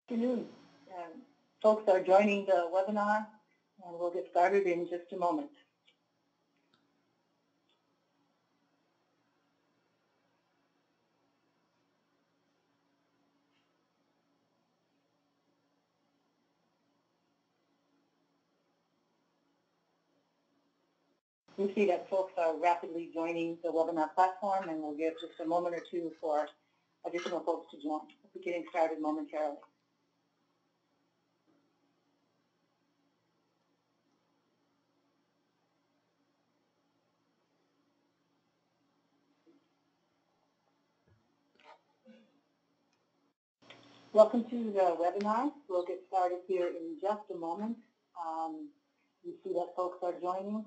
Good afternoon. Folks are joining the webinar, and we'll get started in just a moment. We see that folks are rapidly joining the webinar platform, and we'll give just a moment or two for additional folks to join. We'll be getting started momentarily. Welcome to the webinar. We'll get started here in just a moment. You see that folks are joining,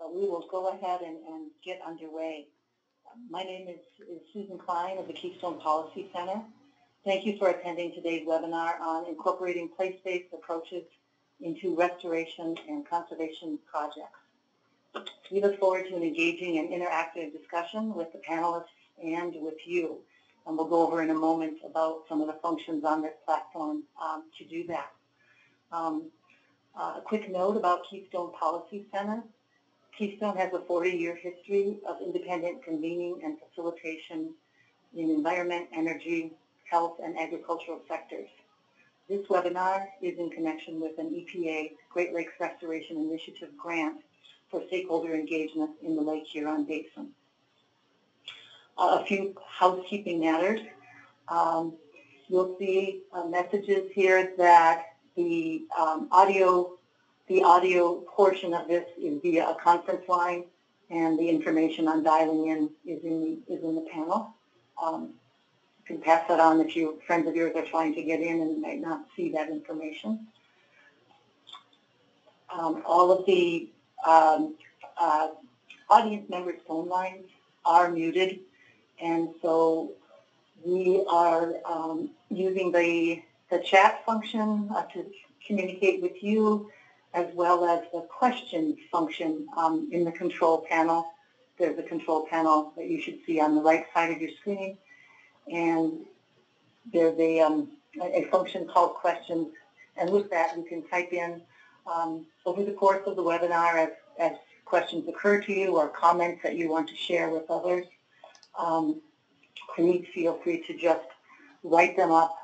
but we will go ahead and get underway. My name is Susan Klein of the Keystone Policy Center. Thank you for attending today's webinar on incorporating place-based approaches into restoration and conservation projects. We look forward to an engaging and interactive discussion with the panelists and with you. And we'll go over in a moment about some of the functions on this platform to do that. A quick note about Keystone Policy Center. Keystone has a 40-year history of independent convening and facilitation in environment, energy, health, and agricultural sectors. This webinar is in connection with an EPA Great Lakes Restoration Initiative grant for stakeholder engagement in the Lake Huron Basin. A few housekeeping matters. You'll see messages here that the audio portion of this is via a conference line, and the information on dialing in is in the panel. You can pass that on if friends of yours are trying to get in and might not see that information. All of the audience members' phone lines are muted, and so we are using the chat function to communicate with you, as well as the questions function in the control panel. There's a control panel that you should see on the right side of your screen, and there's a function called questions, and with that you can type in over the course of the webinar as questions occur to you or comments that you want to share with others. Please feel free to just write them up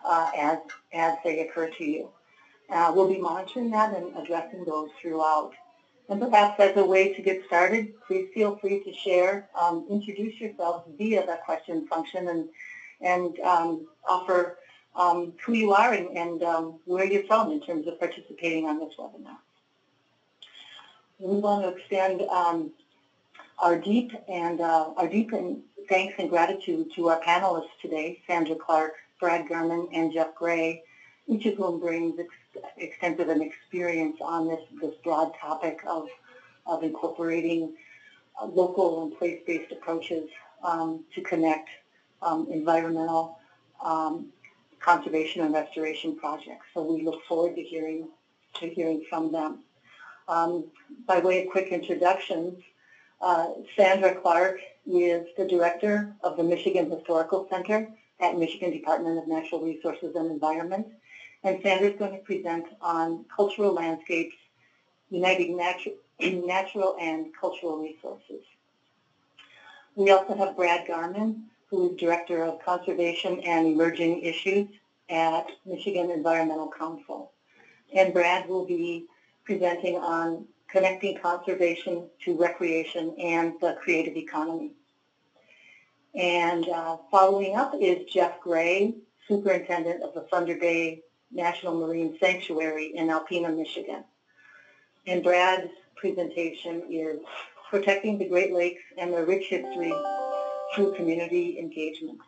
as they occur to you. We'll be monitoring that and addressing those throughout. And perhaps as a way to get started, please feel free to share, introduce yourselves via the question function and offer who you are and where you're from in terms of participating on this webinar. We want to extend our deep thanks and gratitude to our panelists today, Sandra Clark, Brad Gurman, and Jeff Gray, each of whom brings extensive experience on this broad topic of incorporating local and place-based approaches to connect environmental conservation and restoration projects. So we look forward to hearing from them. By way of quick introductions, Sandra Clark is the director of the Michigan Historical Center at Michigan Department of Natural Resources and Environment. And Sandra is going to present on cultural landscapes, uniting natural and cultural resources. We also have Brad Garman, who is Director of Conservation and Emerging Issues at Michigan Environmental Council. And Brad will be presenting on connecting conservation to recreation and the creative economy. And following up is Jeff Gray, Superintendent of the Thunder Bay National Marine Sanctuary in Alpena, Michigan. And Brad's presentation is Protecting the Great Lakes and their Rich History through Community Engagement.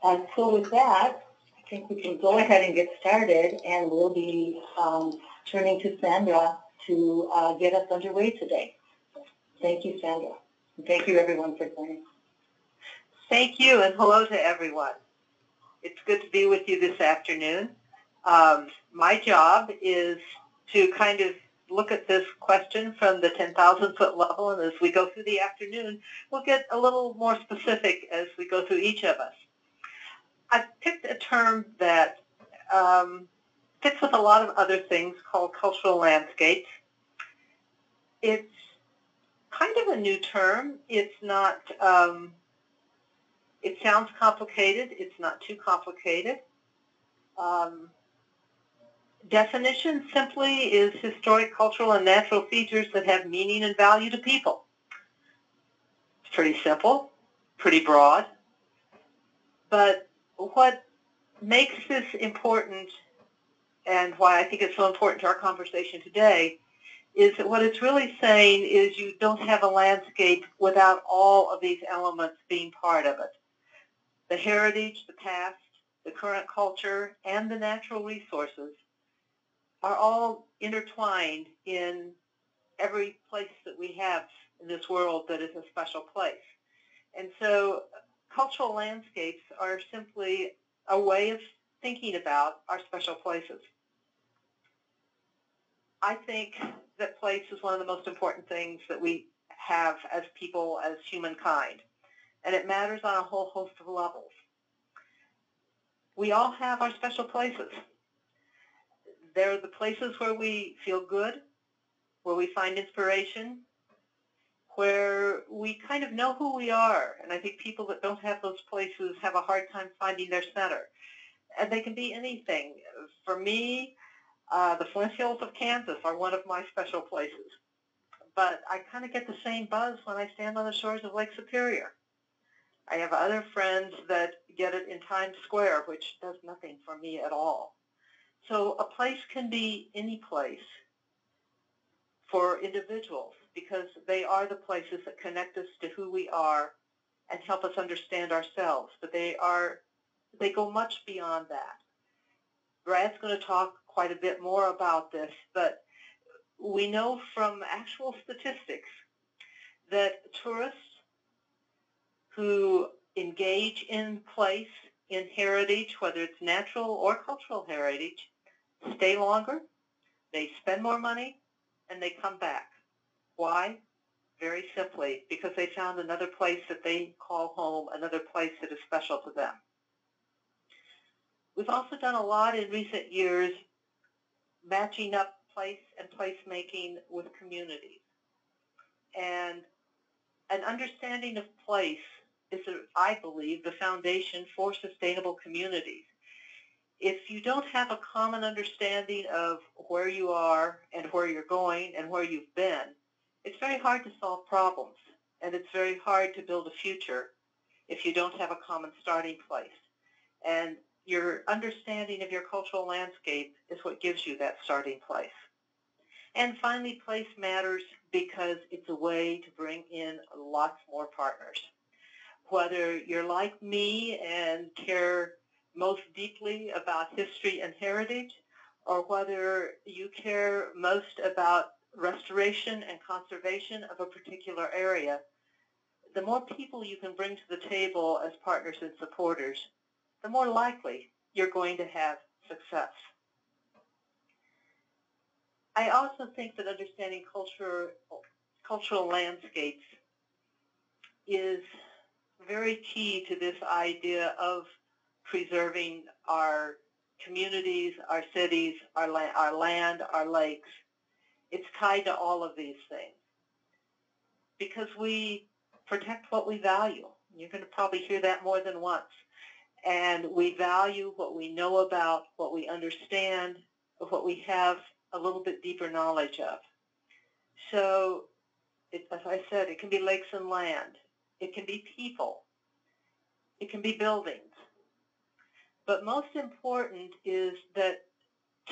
And so with that, I think we can go ahead and get started, and we'll be turning to Sandra to get us underway today. Thank you, Sandra. And thank you, everyone, for joining. Thank you, and hello to everyone. It's good to be with you this afternoon. My job is to kind of look at this question from the 10,000-foot level, and as we go through the afternoon, we'll get a little more specific as we go through each of us. I've picked a term that fits with a lot of other things called cultural landscapes. It's kind of a new term. It's not, it sounds complicated. It's not too complicated. Definition simply is historic, cultural, and natural features that have meaning and value to people. It's pretty simple, pretty broad. But what makes this important, and why I think it's so important to our conversation today, is that what it's really saying is you don't have a landscape without all of these elements being part of it. The heritage, the past, the current culture, and the natural resources are all intertwined in every place that we have in this world that is a special place. And so cultural landscapes are simply a way of thinking about our special places. I think that place is one of the most important things that we have as people, as humankind, and it matters on a whole host of levels. We all have our special places. They're the places where we feel good, where we find inspiration, where we kind of know who we are. And I think people that don't have those places have a hard time finding their center. And they can be anything. For me, the Flint Hills of Kansas are one of my special places. But I kind of get the same buzz when I stand on the shores of Lake Superior. I have other friends that get it in Times Square, which does nothing for me at all. So a place can be any place for individuals because they are the places that connect us to who we are and help us understand ourselves. But they go much beyond that. Brad's going to talk quite a bit more about this, but we know from actual statistics that tourists who engage in place, in heritage, whether it's natural or cultural heritage, stay longer, they spend more money, and they come back. Why? Very simply, because they found another place that they call home, another place that is special to them. We've also done a lot in recent years matching up place and placemaking with communities. And an understanding of place is, I believe, the foundation for sustainable communities. If you don't have a common understanding of where you are and where you're going and where you've been, it's very hard to solve problems, and it's very hard to build a future if you don't have a common starting place. And your understanding of your cultural landscape is what gives you that starting place. And finally, place matters because it's a way to bring in lots more partners. Whether you're like me and care most deeply about history and heritage, or whether you care most about restoration and conservation of a particular area, the more people you can bring to the table as partners and supporters, the more likely you're going to have success. I also think that understanding cultural landscapes is very key to this idea of preserving our communities, our cities, our land, our lakes. It's tied to all of these things because we protect what we value. You're going to probably hear that more than once. And we value what we know about, what we understand, what we have a little bit deeper knowledge of. So, as I said, it can be lakes and land. It can be people. It can be buildings. But most important is that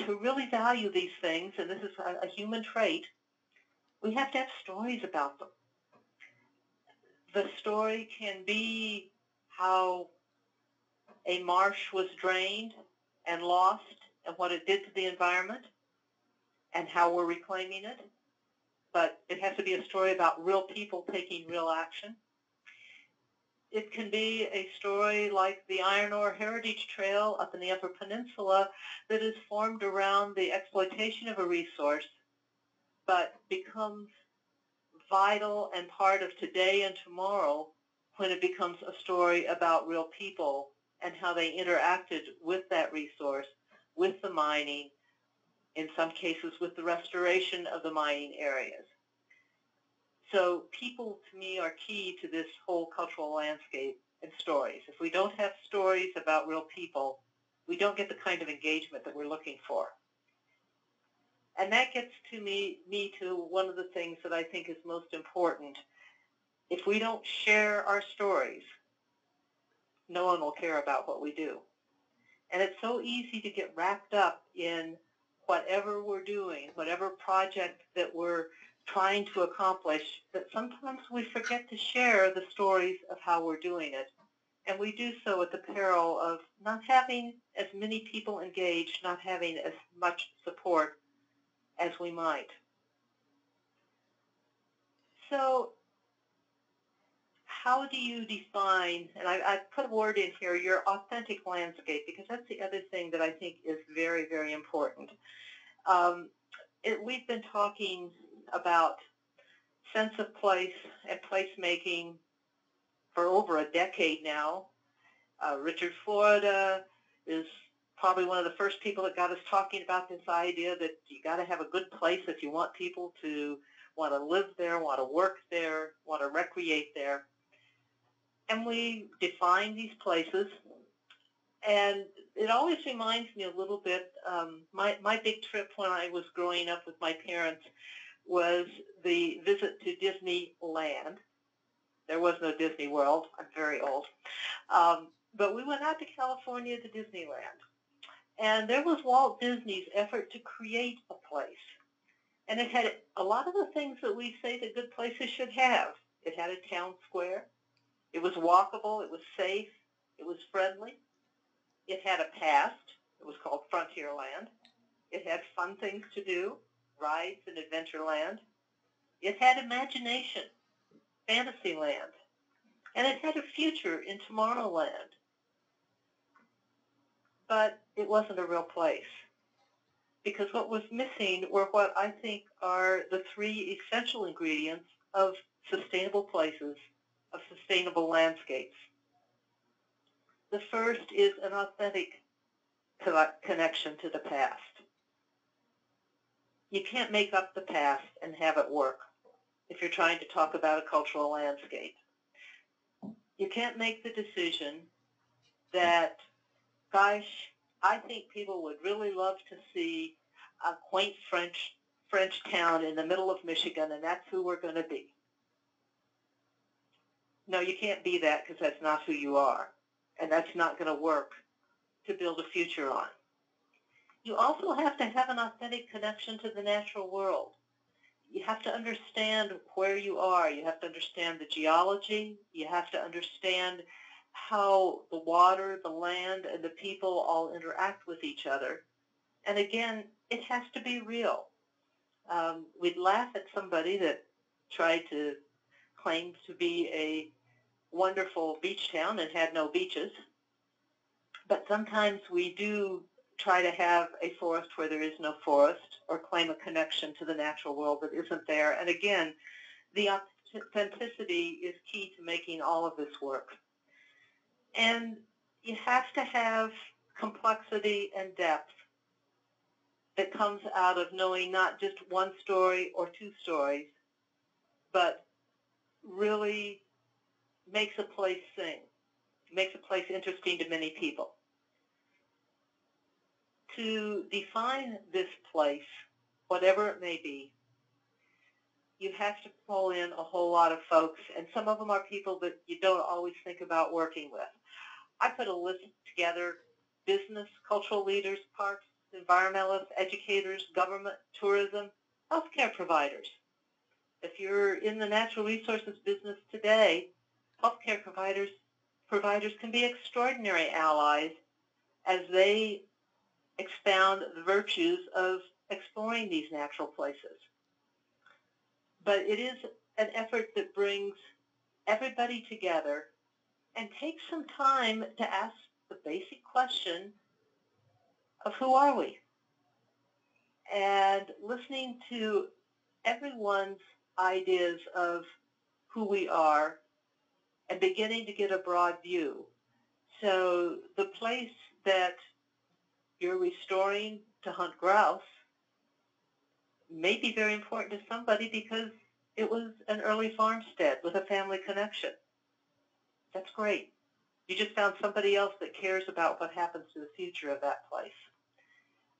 to really value these things, and this is a human trait, we have to have stories about them. The story can be how a marsh was drained and lost and what it did to the environment and how we're reclaiming it. But it has to be a story about real people taking real action. It can be a story like the Iron Ore Heritage Trail up in the Upper Peninsula that is formed around the exploitation of a resource, but becomes vital and part of today and tomorrow when it becomes a story about real people and how they interacted with that resource, mining, in some cases with the restoration of the mining areas. So people, to me, are key to this whole cultural landscape and stories. If we don't have stories about real people, we don't get the kind of engagement that we're looking for. And that gets to me to one of the things that I think is most important. If we don't share our stories, no one will care about what we do. And it's so easy to get wrapped up in whatever we're doing, whatever project that we're trying to accomplish, that sometimes we forget to share the stories of how we're doing it. And we do so at the peril of not having as many people engaged, not having as much support as we might. So how do you define, and I put a word in here, your authentic landscape, because that's the other thing that I think is very, very important. We've been talking about sense of place and placemaking for over a decade now. Richard Florida is probably one of the first people that got us talking about this idea that you got to have a good place if you want people to want to live there, want to work there, want to recreate there. And we define these places, and it always reminds me a little bit, my big trip when I was growing up with my parents was the visit to Disneyland. There was no Disney World. I'm very old. But we went out to California to Disneyland. And there was Walt Disney's effort to create a place. And it had a lot of the things that we say that good places should have. It had a town square. It was walkable. It was safe. It was friendly. It had a past. It was called Frontierland. It had fun things to do, rides in Adventureland. It had imagination, Fantasyland. And it had a future in Tomorrowland. But it wasn't a real place. Because what was missing were what I think are the three essential ingredients of sustainable places, of sustainable landscapes. The first is an authentic connection to the past. You can't make up the past and have it work if you're trying to talk about a cultural landscape. You can't make the decision that, gosh, I think people would really love to see a quaint French town in the middle of Michigan, and that's who we're going to be. No, you can't be that because that's not who you are, and that's not going to work to build a future on. You also have to have an authentic connection to the natural world. You have to understand where you are. You have to understand the geology. You have to understand how the water, the land, and the people all interact with each other. And again, it has to be real. We'd laugh at somebody that tried to claim to be a wonderful beach town and had no beaches. But sometimes we do try to have a forest where there is no forest, or claim a connection to the natural world that isn't there. And again, the authenticity is key to making all of this work. And you have to have complexity and depth that comes out of knowing not just one story or two stories, but really makes a place sing, makes a place interesting to many people. To define this place, whatever it may be, you have to pull in a whole lot of folks, and some of them are people that you don't always think about working with. I put a list together: business, cultural leaders, parks, environmentalists, educators, government, tourism, healthcare providers. If you're in the natural resources business today, healthcare providers can be extraordinary allies as they expound the virtues of exploring these natural places. But it is an effort that brings everybody together and takes some time to ask the basic question of who are we? And listening to everyone's ideas of who we are and beginning to get a broad view. So the place that you're restoring to hunt grouse may be very important to somebody because it was an early farmstead with a family connection. That's great. You just found somebody else that cares about what happens to the future of that place.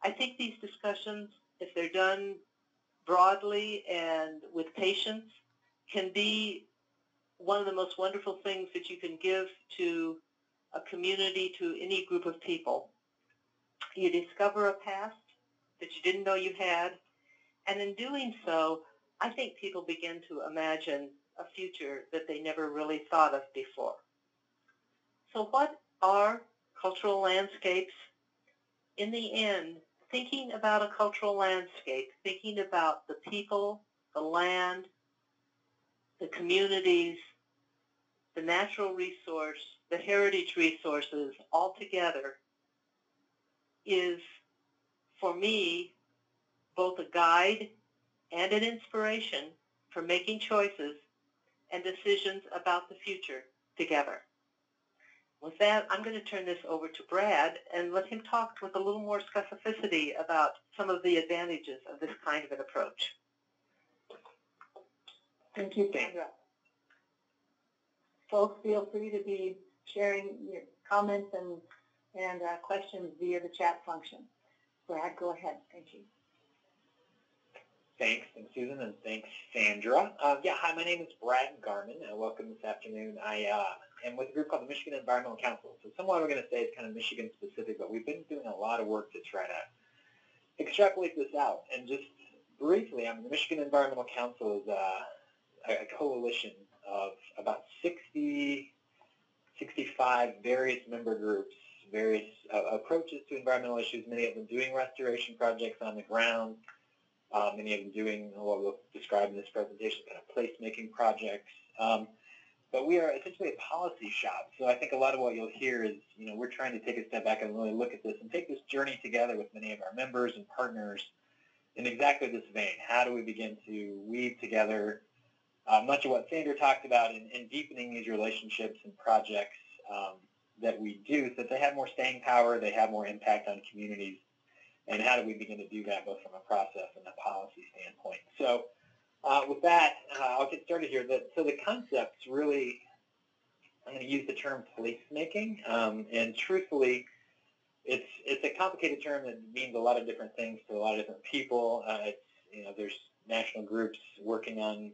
I think these discussions, if they're done broadly and with patience, can be one of the most wonderful things that you can give to a community, to any group of people. You discover a past that you didn't know you had, and in doing so, I think people begin to imagine a future that they never really thought of before. So what are cultural landscapes? In the end, thinking about a cultural landscape, thinking about the people, the land, the communities, the natural resource, the heritage resources all together is, for me, both a guide and an inspiration for making choices and decisions about the future together. With that, I'm going to turn this over to Brad and let him talk with a little more specificity about some of the advantages of this kind of an approach. Thank you, Sandra. Folks, feel free to be sharing your comments and questions via the chat function. Brad, go ahead. Thank you. Thanks, Susan, and thanks, Sandra. Hi, my name is Brad Garman. Welcome this afternoon. I am with a group called the Michigan Environmental Council. So some of what we're going to say is kind of Michigan specific, but we've been doing a lot of work to try to extrapolate this out. And just briefly, the Michigan Environmental Council is a coalition of about 60, 65 various member groups, various approaches to environmental issues, many of them doing restoration projects on the ground, many of them doing what we'll describe in this presentation, kind of placemaking projects. But we are essentially a policy shop. So I think a lot of what you'll hear is, we're trying to take a step back and really look at this and take this journey together with many of our members and partners in exactly this vein. How do we begin to weave together much of what Sandra talked about in deepening these relationships and projects that we do so that they have more staying power, they have more impact on communities, and how do we begin to do that both from a process and a policy standpoint. So with that, I'll get started here. So the concepts really, I'm going to use the term placemaking, and truthfully, it's a complicated term that means a lot of different things to a lot of different people. There's national groups working on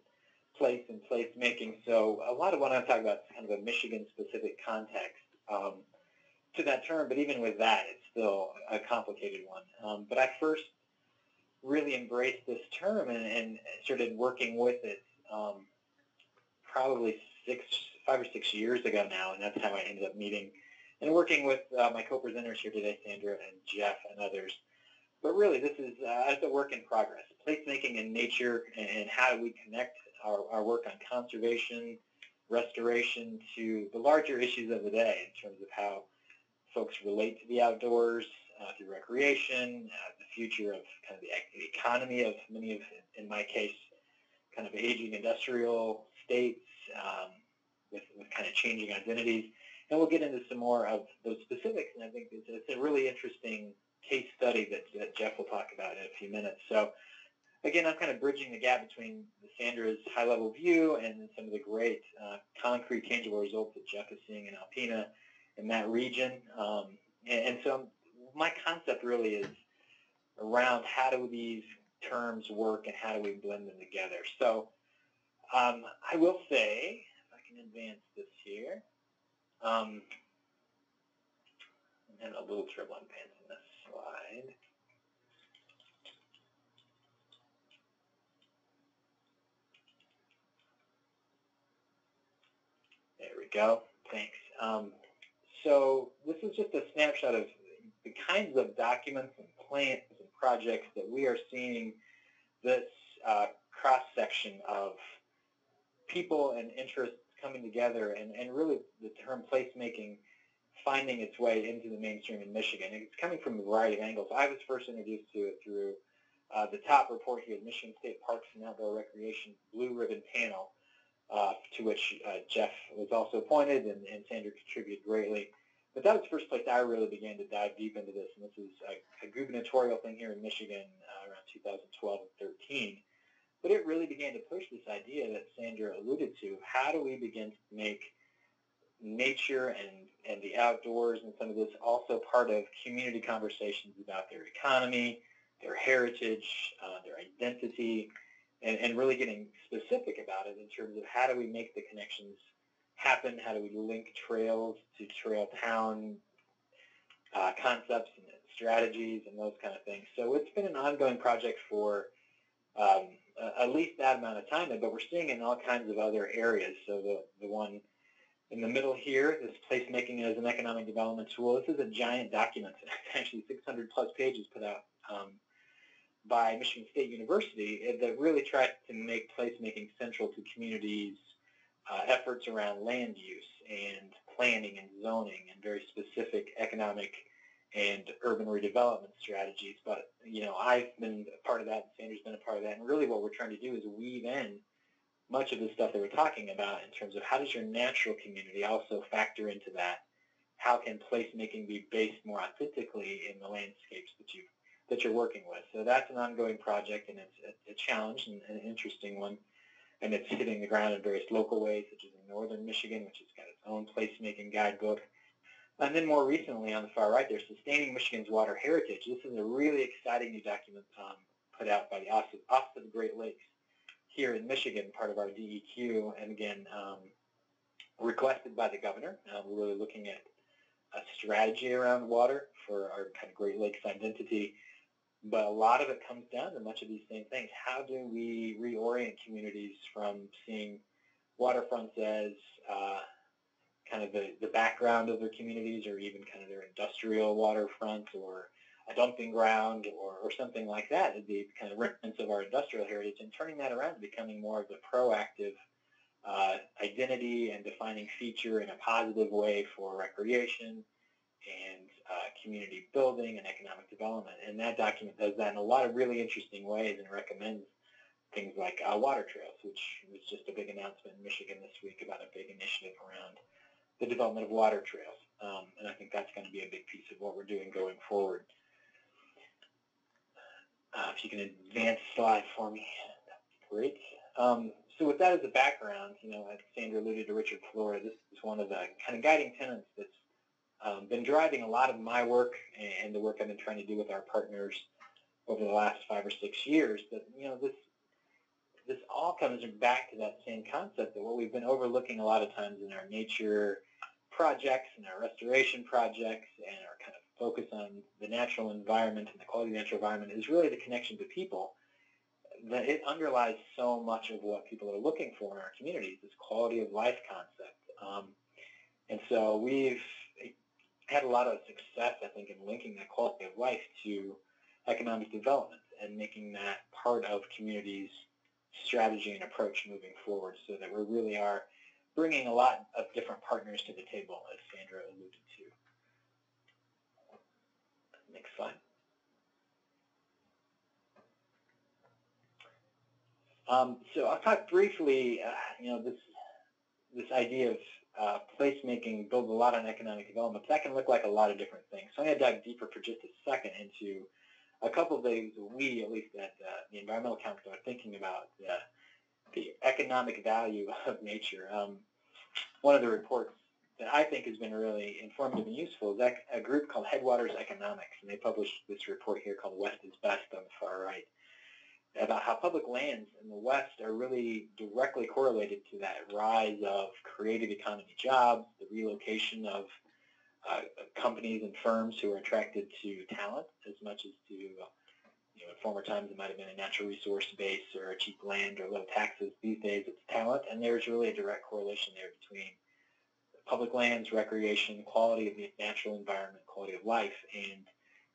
place and placemaking, so a lot of what I'm talking about is kind of a Michigan-specific context to that term, but even with that, it's still a complicated one. But I first really embraced this term and started working with it probably 5 or 6 years ago now, and that's how I ended up meeting and working with my co-presenters here today, Sandra and Jeff and others. But really, this is a work in progress. Placemaking in nature and how do we connect our work on conservation, restoration to the larger issues of the day in terms of how folks relate to the outdoors through recreation, the future of kind of the economy of many of, in my case, kind of aging industrial states with kind of changing identities. And we'll get into some more of those specifics, and I think it's a really interesting case study that Jeff will talk about in a few minutes. So again, I'm kind of bridging the gap between Sandra's high-level view and some of the great concrete, tangible results that Jeff is seeing in Alpena in that region. And so my concept really is around how do these terms work and how do we blend them together. So I will say, if I can advance this here, and a little trouble advancing this slide. There we go. Thanks. So this is just a snapshot of the kinds of documents and plans and projects that we are seeing this cross-section of people and interests coming together and really the term placemaking finding its way into the mainstream in Michigan. It's coming from a variety of angles. I was first introduced to it through the top report here, the Michigan State Parks and Outdoor Recreation Blue Ribbon Panel, to which Jeff was also appointed and Sandra contributed greatly. But that was the first place I really began to dive deep into this, and this is a gubernatorial thing here in Michigan around 2012 and 13. But it really began to push this idea that Sandra alluded to. How do we begin to make nature and the outdoors and some of this also part of community conversations about their economy, their heritage, their identity, and really getting specific about it in terms of how do we make the connections happen, how do we link trails to trail town concepts and strategies and those kind of things. So it's been an ongoing project for at least that amount of time, but we're seeing it in all kinds of other areas. So the one in the middle here, this Placemaking as an Economic Development Tool, this is a giant document. It's actually 600 plus pages put out by Michigan State University that really tries to make placemaking central to communities' efforts around land use and planning and zoning and very specific economic and urban redevelopment strategies. But, I've been a part of that, and Sandra's been a part of that, and really what we're trying to do is weave in much of the stuff that we're talking about in terms of how does your natural community also factor into that? How can placemaking be based more authentically in the landscapes that you're working with? So that's an ongoing project, and it's a challenge and an interesting one. And it's hitting the ground in various local ways, such as in northern Michigan, which has got its own placemaking guidebook. And then more recently, on the far right there, Sustaining Michigan's Water Heritage. This is a really exciting new document put out by the Office of the Great Lakes here in Michigan, part of our DEQ, and again, requested by the governor. We're really looking at a strategy around water for our kind of Great Lakes identity. But a lot of it comes down to much of these same things. How do we reorient communities from seeing waterfronts as kind of the background of their communities, or even kind of their industrial waterfront, or a dumping ground, or something like that, the kind of remnants of our industrial heritage, and turning that around to becoming more of the proactive identity and defining feature in a positive way for recreation and community building and economic development. And that document does that in a lot of really interesting ways and recommends things like water trails, which was just a big announcement in Michigan this week about a big initiative around the development of water trails. And I think that's going to be a big piece of what we're doing going forward. If you can advance the slide for me, that'd be great. So with that as a background, as Sandra alluded to Richard Flora, this is one of the kind of guiding tenets that's been driving a lot of my work and the work I've been trying to do with our partners over the last 5 or 6 years. That this all comes back to that same concept that what we've been overlooking a lot of times in our nature projects and our restoration projects and our kind of focus on the natural environment and the quality of the natural environment is really the connection to people. That it underlies so much of what people are looking for in our communities, this quality of life concept. And so we've had a lot of success, I think, in linking that quality of life to economic development and making that part of communities' strategy and approach moving forward, so that we really are bringing a lot of different partners to the table, as Sandra alluded to. Next slide. So I'll talk briefly, this idea of placemaking builds a lot on economic development. That can look like a lot of different things. So I'm going to dive deeper for just a second into a couple of things we, at least at the Environmental Council, are thinking about the economic value of nature. One of the reports that I think has been really informative and useful is a group called Headwaters Economics, and they published this report here called West is Best on the far right, about how public lands in the West are really directly correlated to that rise of creative economy jobs, the relocation of companies and firms who are attracted to talent as much as to, in former times it might have been a natural resource base or a cheap land or low taxes. These days it's talent, and there's really a direct correlation there between public lands, recreation, quality of the natural environment, quality of life, and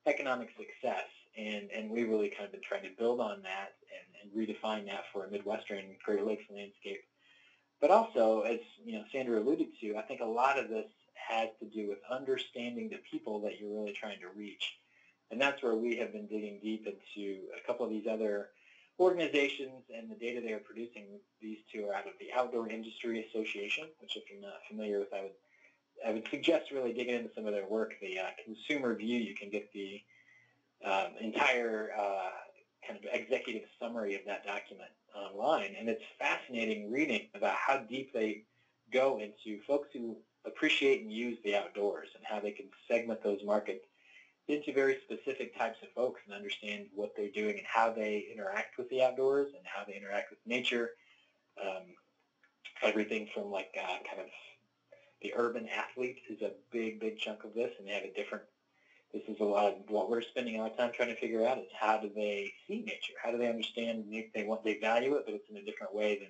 economic success. And we really kind of been trying to build on that and redefine that for a Midwestern Great Lakes landscape. But also, as Sandra alluded to, I think a lot of this has to do with understanding the people that you're really trying to reach. And that's where we have been digging deep into a couple of these other organizations and the data they are producing. These two are out of the Outdoor Industry Association, which if you're not familiar with, I would I would suggest really digging into some of their work. The consumer view, you can get the entire kind of executive summary of that document online, and it's fascinating reading about how deep they go into folks who appreciate and use the outdoors and how they can segment those markets into very specific types of folks and understand what they're doing and how they interact with the outdoors and how they interact with nature. Everything from like kind of the urban athlete is a big, big chunk of this, and they have a different, this is a lot of what we're spending a lot of time trying to figure out is how do they see nature? How do they understand they value it, but it's in a different way than,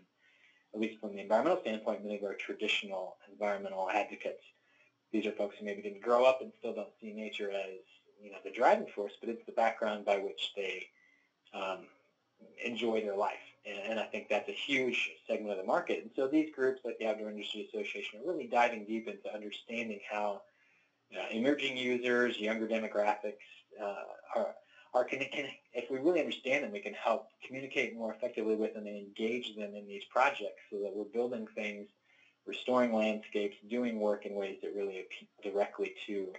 at least from the environmental standpoint, many of our traditional environmental advocates. These are folks who maybe didn't grow up and still don't see nature as, the driving force, but it's the background by which they enjoy their life. And I think that's a huge segment of the market. And so these groups like the Outdoor Industry Association are really diving deep into understanding how emerging users, younger demographics if we really understand them, we can help communicate more effectively with them and engage them in these projects so that we're building things, restoring landscapes, doing work in ways that really appeal directly to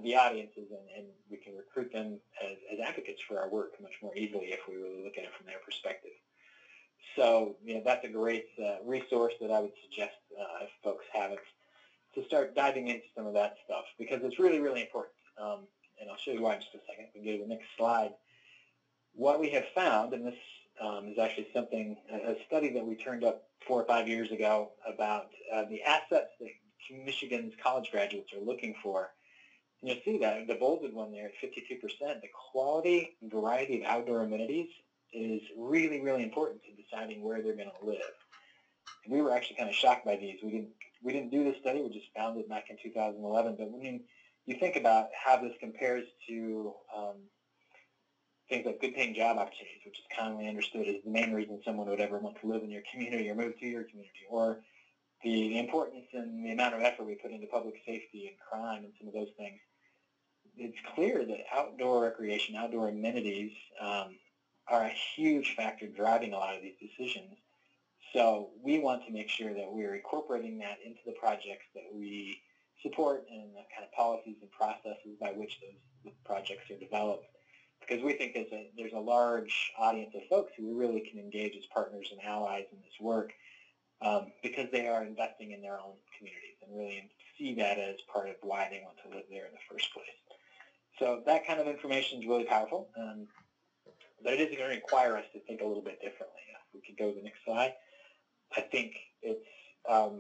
the audiences, and we can recruit them as advocates for our work much more easily if we really look at it from their perspective. So, that's a great resource that I would suggest if folks haven't, to start diving into some of that stuff, because it's really, really important. And I'll show you why in just a second. We can go to the next slide. What we have found, and this is actually something, a study that we turned up 4 or 5 years ago about the assets that Michigan's college graduates are looking for. And you'll see that, the bolded one there at 52%, the quality and variety of outdoor amenities is really, really important to deciding where they're going to live. And we were actually kind of shocked by these. We didn't do this study, we just found it back in 2011, but when you think about how this compares to things like good-paying job opportunities, which is commonly understood as the main reason someone would ever want to live in your community or move to your community, or the importance and the amount of effort we put into public safety and crime and some of those things, it's clear that outdoor recreation, outdoor amenities are a huge factor driving a lot of these decisions. So we want to make sure that we're incorporating that into the projects that we support and the kind of policies and processes by which those projects are developed, because we think there's a large audience of folks who we really can engage as partners and allies in this work because they are investing in their own communities and really see that as part of why they want to live there in the first place. So that kind of information is really powerful, but it is going to require us to think a little bit differently. If we could go to the next slide. I think it's, at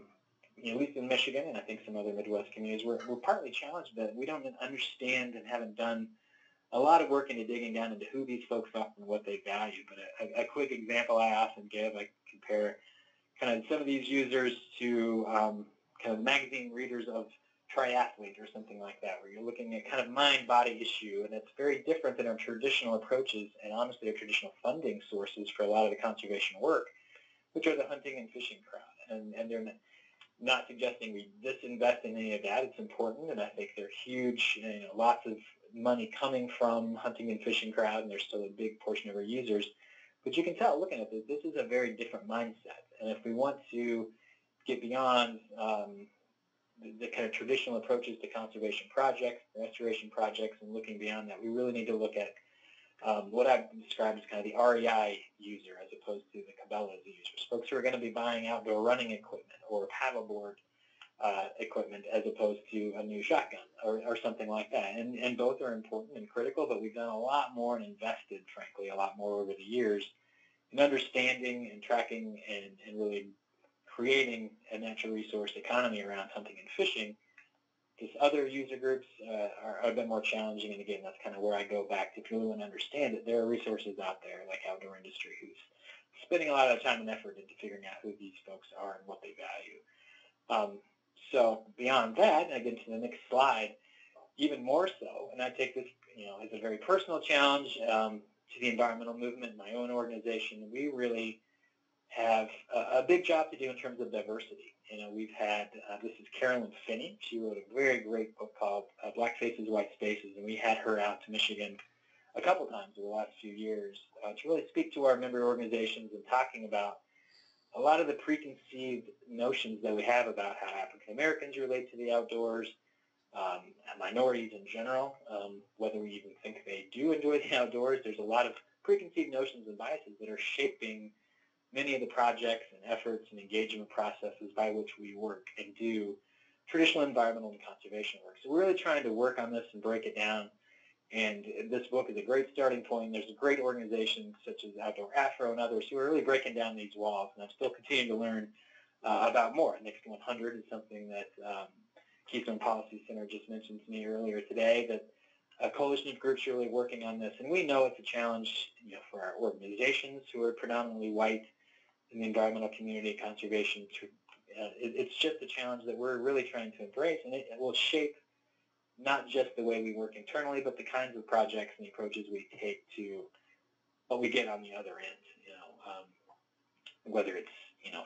least in Michigan, and I think some other Midwest communities, we're partly challenged that we don't understand and haven't done a lot of work into digging down into who these folks are and what they value. But a quick example I often give, I compare kind of some of these users to kind of magazine readers of triathlete or something like that, where you're looking at kind of mind-body issue, and it's very different than our traditional approaches and honestly our traditional funding sources for a lot of the conservation work, which are the hunting and fishing crowd. And they're not suggesting we disinvest in any of that. It's important, and I think they're huge, lots of money coming from hunting and fishing crowd, and they're still a big portion of our users. But you can tell, looking at this is a very different mindset. And if we want to get beyond the kind of traditional approaches to conservation projects, restoration projects, and looking beyond that, we really need to look at what I've described as kind of the REI user as opposed to the Cabela's users, folks who are going to be buying outdoor running equipment or paddleboard equipment as opposed to a new shotgun or something like that. And both are important and critical, but we've done a lot more and invested, frankly, a lot more over the years in understanding and tracking and really creating a natural resource economy around hunting and fishing. These other user groups are a bit more challenging, and again, that's kind of where I go back to. If you really want to understand it, there are resources out there like Outdoor Industry who's spending a lot of time and effort into figuring out who these folks are and what they value. So beyond that, and I get to the next slide, even more so, and I take this as a very personal challenge to the environmental movement, my own organization. We really have a big job to do in terms of diversity. We've had, this is Carolyn Finney. She wrote a very great book called Black Faces, White Spaces, and we had her out to Michigan a couple times over the last few years to really speak to our member organizations and talking about a lot of the preconceived notions that we have about how African Americans relate to the outdoors, minorities in general, whether we even think they do enjoy the outdoors. There's a lot of preconceived notions and biases that are shaping many of the projects and efforts and engagement processes by which we work and do traditional environmental and conservation work. So we're really trying to work on this and break it down. And this book is a great starting point. There's a great organization such as Outdoor Afro and others who are really breaking down these walls. And I'm still continuing to learn about more. Next 100 is something that Keystone Policy Center just mentioned to me earlier today, that a coalition of groups are really working on this. And we know it's a challenge, for our organizations who are predominantly white in the environmental community, conservation. It's just a challenge that we're really trying to embrace, and it will shape not just the way we work internally, but the kinds of projects and the approaches we take to what we get on the other end. Whether it's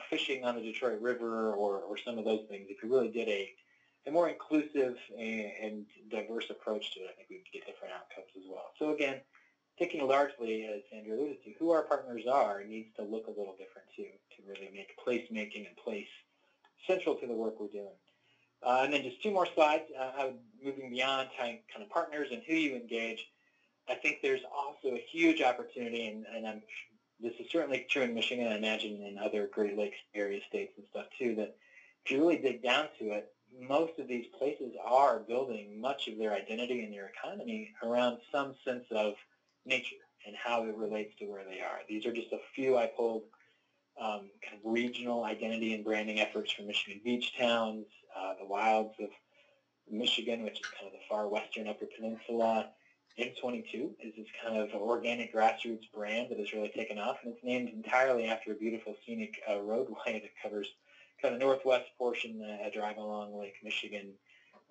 fishing on the Detroit River or some of those things. If we really did a more inclusive and diverse approach to it, I think we could get different outcomes as well. So again, thinking largely, as Sandra alluded to, who our partners are needs to look a little different too, to really make placemaking and place central to the work we're doing. And then just two more slides, moving beyond kind of partners and who you engage. I think there's also a huge opportunity, and this is certainly true in Michigan, I imagine in other Great Lakes area states and stuff too, that if you really dig down to it, most of these places are building much of their identity and their economy around some sense of nature and how it relates to where they are. These are just a few I pulled kind of regional identity and branding efforts from Michigan beach towns, the wilds of Michigan, which is kind of the far western Upper Peninsula. M22 is this kind of organic grassroots brand that has really taken off, and it's named entirely after a beautiful scenic roadway that covers kind of the northwest portion, driving along Lake Michigan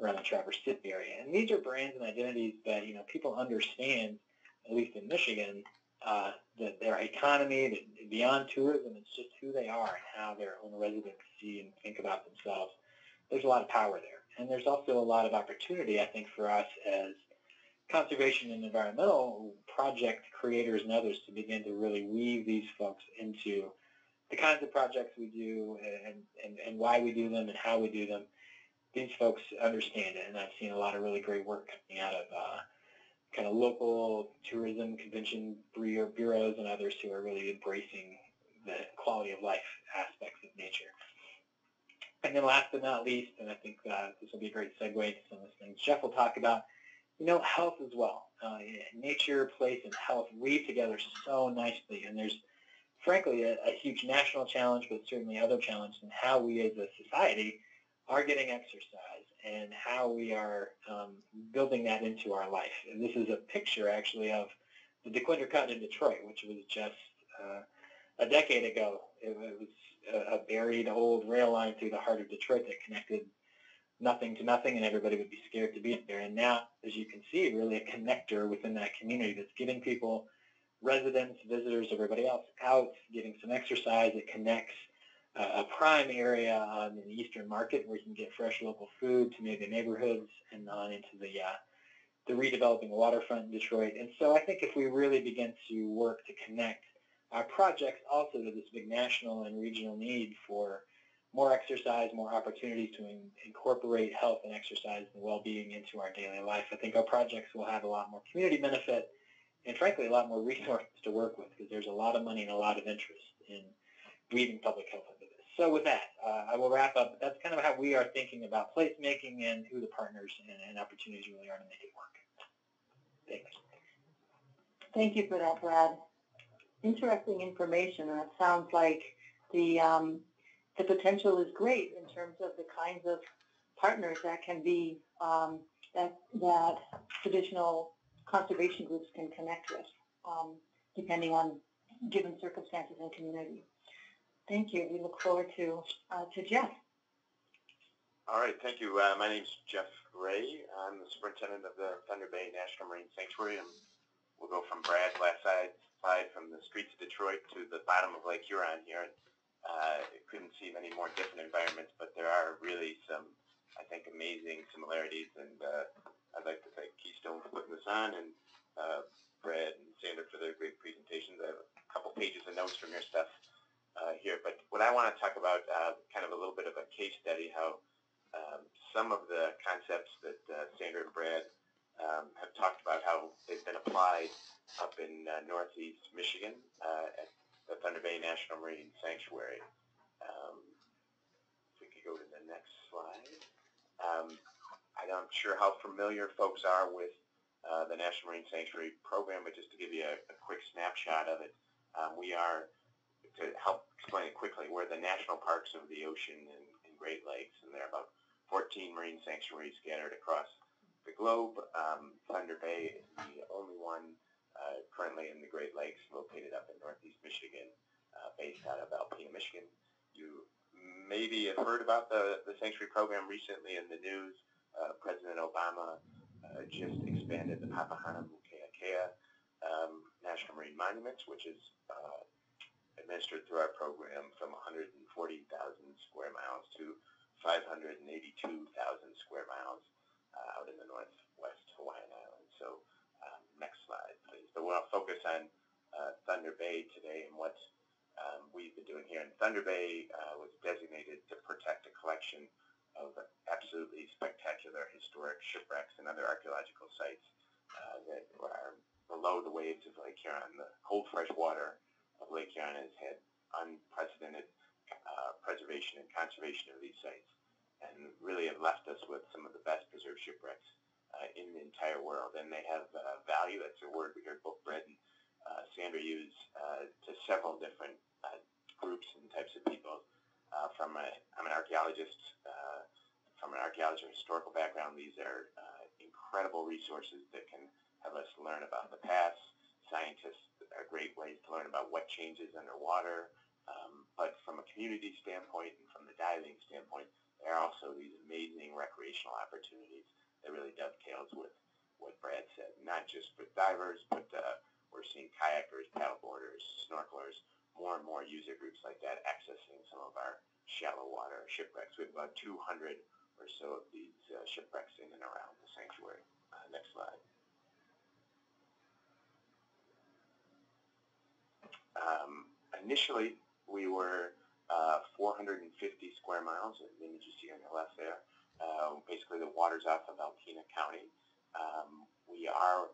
around the Traverse City area. And these are brands and identities that, people understand, at least in Michigan, that their economy, that beyond tourism, it's just who they are and how their own residents see and think about themselves. There's a lot of power there. And there's also a lot of opportunity, I think, for us as conservation and environmental project creators and others to begin to really weave these folks into the kinds of projects we do and why we do them and how we do them. These folks understand it, and I've seen a lot of really great work coming out of kind of local tourism convention bureaus and others who are really embracing the quality of life aspects of nature. And then last but not least, and I think this will be a great segue into some of the things Jeff will talk about, health as well. Nature, place, and health weave together so nicely, and there's frankly a huge national challenge, but certainly other challenges in how we as a society are getting exercise and how we are building that into our life. And this is a picture actually of the DeQuinder Cut in Detroit, which was just a decade ago. It was a buried old rail line through the heart of Detroit that connected nothing to nothing, and everybody would be scared to be there. And now, as you can see, really a connector within that community that's getting people, residents, visitors, everybody else out, getting some exercise. It connects a prime area on the Eastern Market where you can get fresh local food to maybe neighborhoods and on into the redeveloping waterfront in Detroit. And so I think if we really begin to work to connect our projects also to this big national and regional need for more exercise, more opportunities to incorporate health and exercise and well-being into our daily life, I think our projects will have a lot more community benefit and, frankly, a lot more resources to work with, because there's a lot of money and a lot of interest in weaving public health into this. So with that, I will wrap up. That's kind of how we are thinking about placemaking and who the partners and opportunities really are to make it work. Thanks. Thank you for that, Brad. Interesting information, and it sounds like the potential is great in terms of the kinds of partners that can be that traditional conservation groups can connect with, depending on given circumstances and community. Thank you. We look forward to Jeff. All right, thank you. My name's Jeff Gray. I'm the superintendent of the Thunder Bay National Marine Sanctuary, and we'll go from Brad's last slide from the streets of Detroit to the bottom of Lake Huron here. Couldn't see many more different environments, but there are really some, I think, amazing similarities, and I'd like to thank Keystone for putting this on, and Brad and Sandra for their great presentations. I have a couple pages of notes from your stuff here, but what what I want to talk about, kind of a little bit of a case study, how some of the concepts that Sandra and Brad have talked about, how they've been applied up in northeast Michigan at the Thunder Bay National Marine Sanctuary. If we could go to the next slide. I'm not sure how familiar folks are with the National Marine Sanctuary program, but just to give you a quick snapshot of it, we are, to help explain it quickly, we're the national parks of the ocean and Great Lakes, and there are about 14 marine sanctuaries scattered across the globe. Thunder Bay is the only one currently in the Great Lakes, located up in northeast Michigan, based out of Alpena, Michigan. You maybe have heard about the sanctuary program recently in the news. President Obama just expanded the Papahānaumokuākea National Marine Monuments, which is administered through our program, from 140,000 square miles to 582,000 square miles out in the northwest Hawaiian Islands. So next slide, please. So we'll focus on Thunder Bay today, and what we've been doing here. And Thunder Bay was designated to protect a collection of absolutely spectacular historic shipwrecks and other archaeological sites that are below the waves of Lake Huron. The cold fresh water of Lake Huron has had unprecedented preservation and conservation of these sites, and really have left us with some of the best preserved shipwrecks in the entire world. And they have value. That's a word we heard both Brett and Sandra use to several different groups and types of people. I'm an archaeologist. From an archaeology and historical background, these are incredible resources that can have us learn about the past. Scientists are great ways to learn about what changes underwater. But from a community standpoint and from the diving standpoint, there are also these amazing recreational opportunities that really dovetails with what Brad said. Not just for divers, but we're seeing kayakers, paddleboarders, snorkelers, more and more user groups like that accessing some of our shallow water shipwrecks. We have about 200 or so of these shipwrecks in and around the sanctuary. Next slide. Initially, we were 450 square miles, the image you see on the left there. Basically, the water's off of Alpena County. We are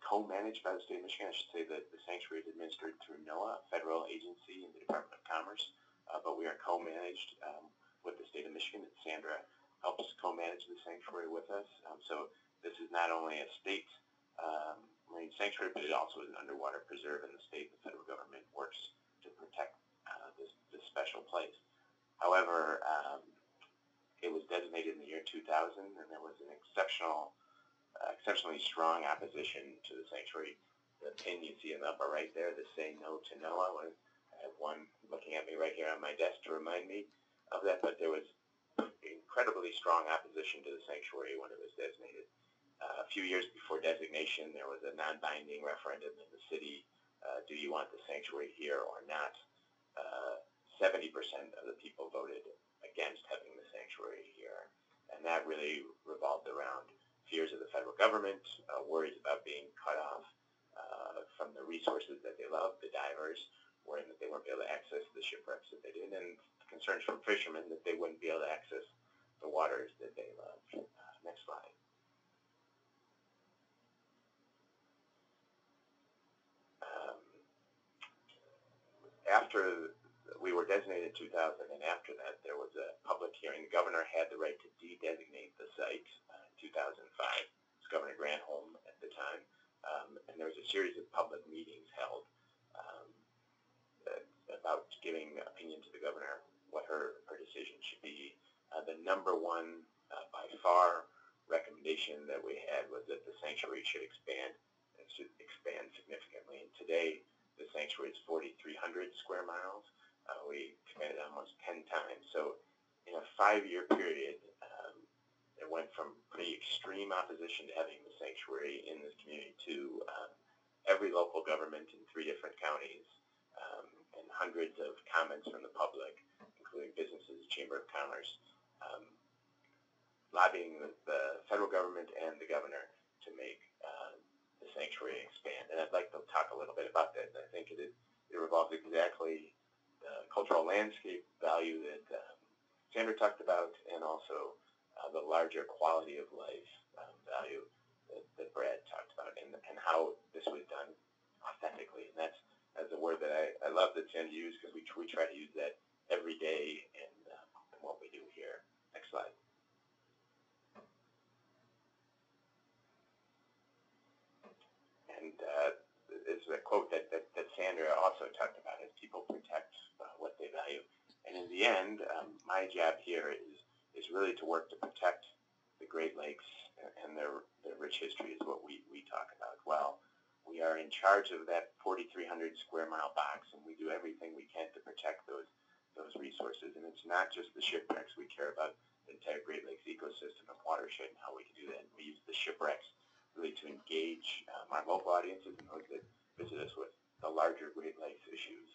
co-managed by the state of Michigan. I should say that the sanctuary is administered through NOAA, a federal agency in the Department of Commerce, but we are co-managed with the state of Michigan. And Sandra helps co-manage the sanctuary with us. So this is not only a state marine sanctuary, but it also is an underwater preserve, and the state and the federal government works to protect this special place. However, it was designated in the year 2000, and there was an exceptionally strong opposition to the sanctuary. The pin you see in the upper right there, the Say No to NOAA. I have one looking at me right here on my desk to remind me of that, but there was incredibly strong opposition to the sanctuary when it was designated. A few years before designation, there was a non-binding referendum in the city. Do you want the sanctuary here or not? 70% of the people voted against having the sanctuary here, and that really revolved around fears of the federal government, worries about being cut off from the resources that they love, the divers, worrying that they weren't able to access the shipwrecks that they did, and concerns from fishermen that they wouldn't be able to access the waters that they loved. Next slide. After we were designated in 2000, and after that there was a public hearing. The governor had the right to de-designate the site in 2005. It was Governor Granholm at the time, and there was a series of public meetings held about giving opinion to the governor what her decision should be. The number one, by far, recommendation that we had was that the sanctuary should expand. It should expand significantly. And today, the sanctuary is 4,300 square miles. We expanded almost 10 times. So in a 5-year period, it went from pretty extreme opposition to having the sanctuary in this community to every local government in 3 different counties, and hundreds of comments from the public, including businesses, Chamber of Commerce, lobbying the federal government and the governor to make the sanctuary expand. And I'd like to talk a little bit about that. I think it revolves exactly cultural landscape value that Sandra talked about, and also the larger quality of life value that Brad talked about, and how this was done authentically. And that's a word that I love that Sandra used, because we try to use that every day in what we do here. Next slide. And it's a quote that Sandra also talked about, is people protect what they value. And in the end, my job here is really to work to protect the Great Lakes and their rich history, is what we talk about. Well, we are in charge of that 4,300 square mile box, and we do everything we can to protect those resources. And it's not just the shipwrecks. We care about the entire Great Lakes ecosystem and watershed and how we can do that. And we use the shipwrecks really to engage our local audiences and those that visit us with the larger Great Lakes issues.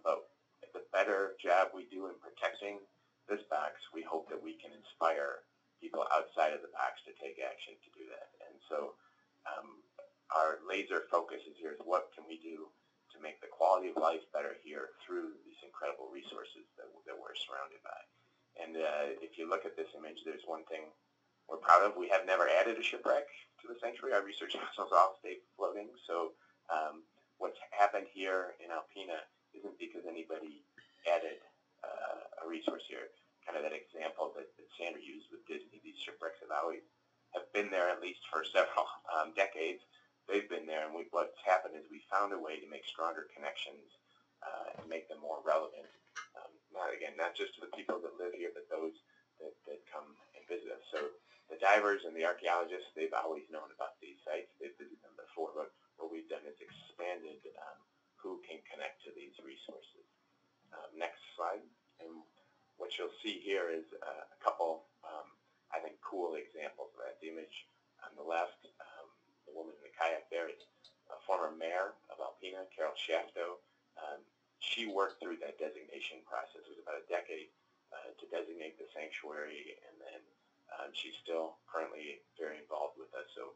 But the better job we do in protecting this box, we hope that we can inspire people outside of the box to take action to do that. And so our laser focus is here is what can we do to make the quality of life better here through these incredible resources that we're surrounded by. And if you look at this image, there's one thing we're proud of. We have never added a shipwreck to the sanctuary. Our research vessels all stay floating. So what's happened here in Alpena isn't because anybody added a resource here. Kind of that example that Sandra used with Disney. These shipwrecks have been there at least for several decades. They've been there, and what's happened is we found a way to make stronger connections and make them more relevant. Not just to the people that live here, but those that come and visit us. So the divers and the archaeologists, they've always known about these sites. They've visited them before, but what we've done is expanded who can connect to these resources. Next slide. And what you'll see here is a couple, I think, cool examples of that. The image on the left, the woman in the kayak there, is a former mayor of Alpena, Carol Shafto. She worked through that designation process. It was about a decade to designate the sanctuary, and then she's still currently very involved with us. So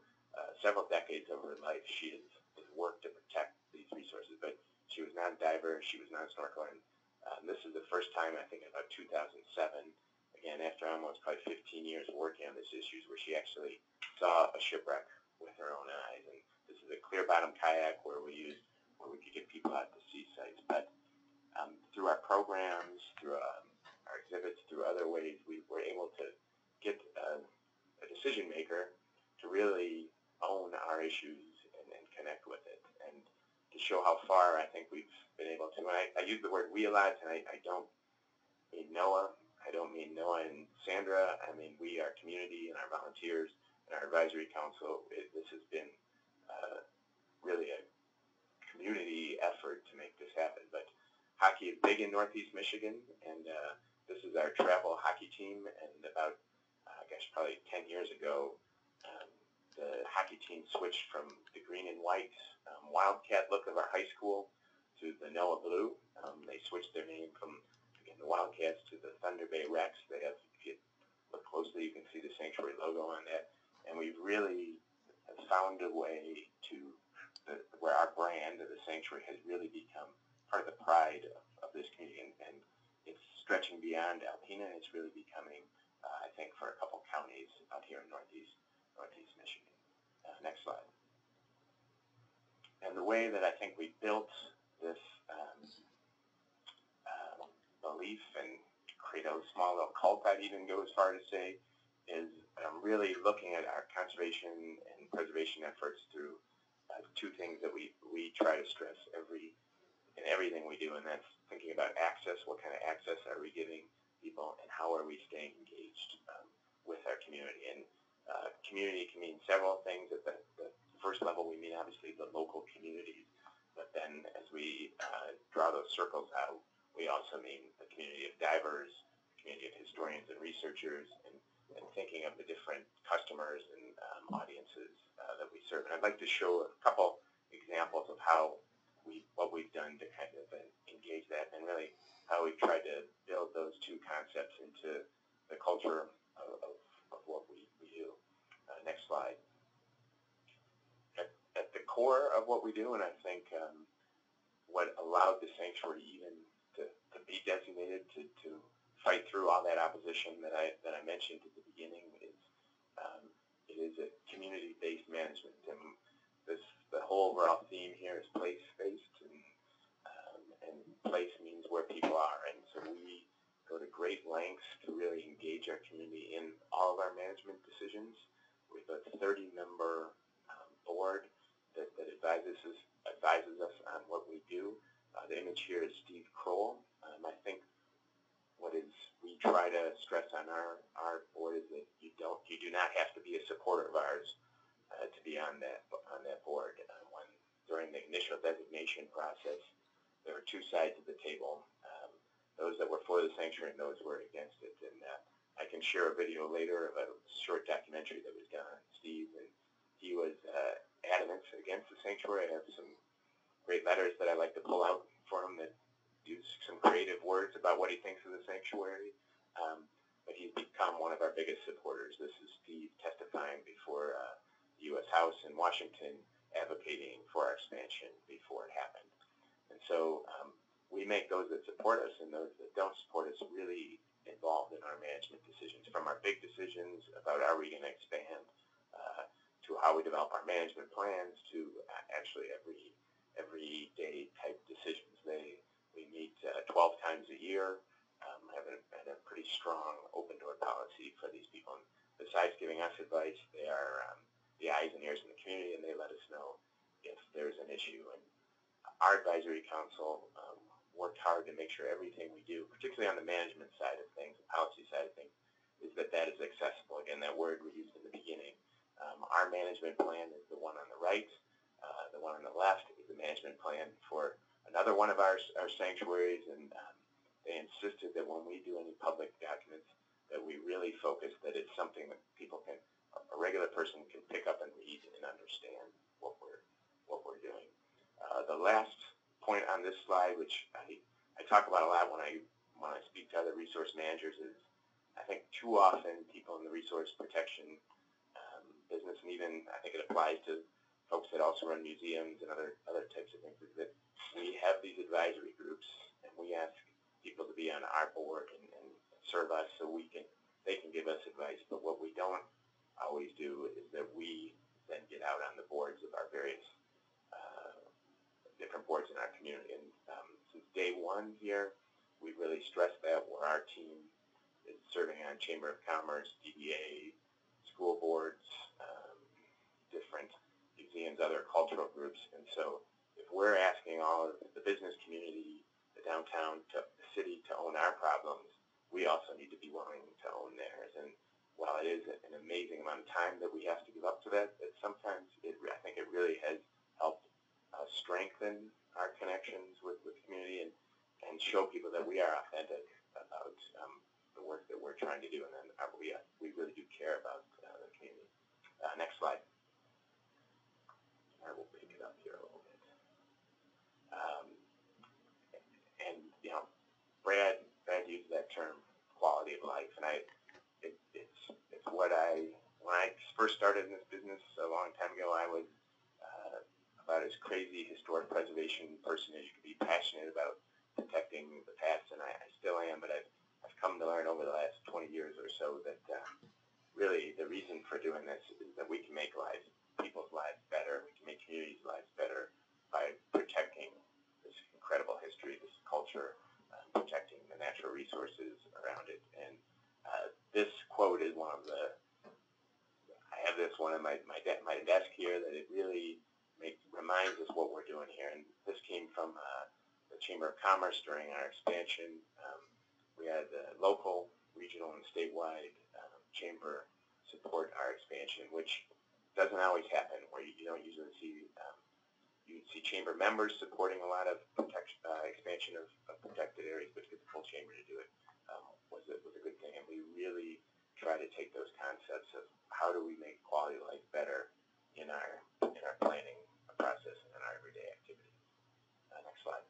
several decades of her life, she has worked to protect these resources. But she was not a diver, she was not a snorkeler. And this is the first time, I think, in about 2007, again, after almost probably 15 years of working on these issues, where she actually saw a shipwreck with her own eyes. And this is a clear bottom kayak where we could get people out to see sites. But through our programs, through our exhibits, through other ways, we were able to get a decision maker to really own our issues and connect with it, and to show how far I think we've been able to. And I use the word we a lot, and I don't mean Noah. I don't mean Noah and Sandra. I mean we, our community, and our volunteers, and our advisory council. This has been really a community effort to make this happen. But hockey is big in Northeast Michigan, and this is our travel hockey team. And about, probably 10 years ago, the hockey team switched from the green and white Wildcat look of our high school to the Noah Blue. They switched their name from, again, the Wildcats to the Thunder Bay Rex. They have, if you look closely, you can see the sanctuary logo on that. And we've really found a way to where our brand of the sanctuary has really become part of the pride of this community, and it's stretching beyond Alpena. It's really becoming, I think, for a couple counties out here in Northeast Michigan. Next slide. And the way that I think we built this belief and create a small little cult, I'd even go as far to say, is really looking at our conservation and preservation efforts through two things that we try to stress in everything we do, and that's thinking about access. What kind of access are we giving people, and how are we staying engaged with our community? And community can mean several things. At the first level, we mean obviously the local communities, but then as we draw those circles out, we also mean the community of divers, the community of historians and researchers, and thinking of the different customers and audiences that we serve. And I'd like to show a couple examples of what we've done to kind of engage that, and really how we've tried to build those two concepts into the culture of what we do. Next slide. At the core of what we do, and I think what allowed the sanctuary even to be designated to fight through all that opposition that I mentioned at the beginning is it is a community-based management, and the whole overall theme here is place-based, and place means where people are, and so we go to great lengths to really engage our community in all of our management decisions. We have a 30-member board that advises us on what we do. The image here is Steve Kroll. I think we try to stress on our board is that you do not have to be a supporter of ours to be on that board. During the initial designation process, there were two sides of the table: those that were for the sanctuary and those who were against it. And I can share a video later of a short documentary that was done on Steve, and he was adamant against the sanctuary. I have some great letters that I like to pull out for him that use some creative words about what he thinks of the sanctuary. But he's become one of our biggest supporters. This is Steve testifying before the U.S. House in Washington, advocating for our expansion before it happened. And so we make those that support us and those that don't support us really involved in our management decisions, from our big decisions about are we going to expand to how we develop our management plans to actually every day type decisions. We meet 12 times a year, have a pretty strong open door policy for these people. And besides giving us advice, they are the eyes and ears in the community, and they let us know if there's an issue. And our advisory council worked hard to make sure everything we do, particularly on the management side of things, the policy side of things, is that is accessible. Again, that word we used in the beginning. Our management plan is the one on the right. The one on the left is the management plan for another one of our sanctuaries, and they insisted that when we do any public documents that we really focus that it's something that a regular person can pick up and read and understand what we're doing. The last point on this slide, which I talk about a lot when I speak to other resource managers, is I think too often people in the resource protection business, and even I think it applies to folks that also run museums and other types of things, is that we have these advisory groups and we ask people to be on our board and serve us so they can give us advice. But what we don't always do is that we then get out on the boards of our various different boards in our community. And since day one here, we've really stressed that where our team is serving on Chamber of Commerce, DBA, school boards, different museums, other cultural groups. And so if we're asking all of the business community, the downtown, the city to own our problems, we also need to be willing to own theirs. And while it is an amazing amount of time that we have to give up to that sometimes I think it really has helped strengthen our connections with the community and show people that we are authentic about the work that we're trying to do, and then we really do care about the community. Next slide. I will pick it up here a little bit. And Brad used that term, quality of life, and it's what when I first started in this business a long time ago, I was about as crazy historic preservation person as you could be, passionate about protecting the past, and I still am, but I've come to learn over the last 20 years or so that really the reason for doing this is that we can make people's lives better, we can make communities' lives better by protecting this incredible history, this culture, protecting the natural resources around it. And this quote is one of I have this one on my desk here that it really reminds us what we're doing here. And this came from the Chamber of Commerce during our expansion. We had the local, regional, and statewide chamber support our expansion, which doesn't always happen, where you don't usually see you'd see chamber members supporting a lot of expansion of protected areas, but to get the full chamber to do it was a good thing. And we really try to take those concepts of how do we make quality of life better in our planning process and in our everyday activities. Next slide.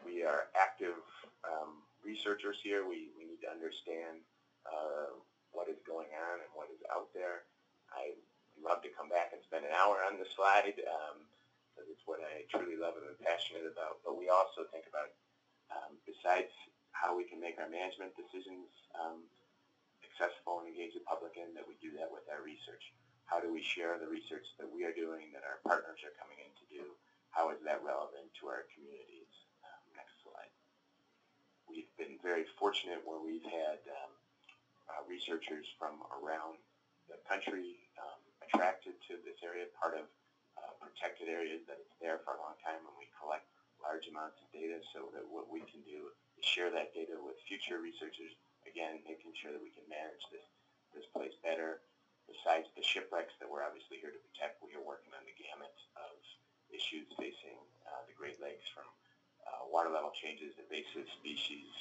We are active researchers here. We need to understand what is going on and what is out there. I love to come back and spend an hour on this slide because it's what I truly love and are passionate about, but we also think about, besides how we can make our management decisions accessible and engage the public in, that we do that with our research. How do we share the research that we are doing, that our partners are coming in to do? How is that relevant to our communities? Next slide. We've been very fortunate where we've had researchers from around the country attracted to this area, part of protected areas that it's there for a long time, and we collect large amounts of data so that what we can do is share that data with future researchers, again, making sure that we can manage this place better. Besides the shipwrecks that we're obviously here to protect, we are working on the gamut of issues facing the Great Lakes, from water level changes, invasive species,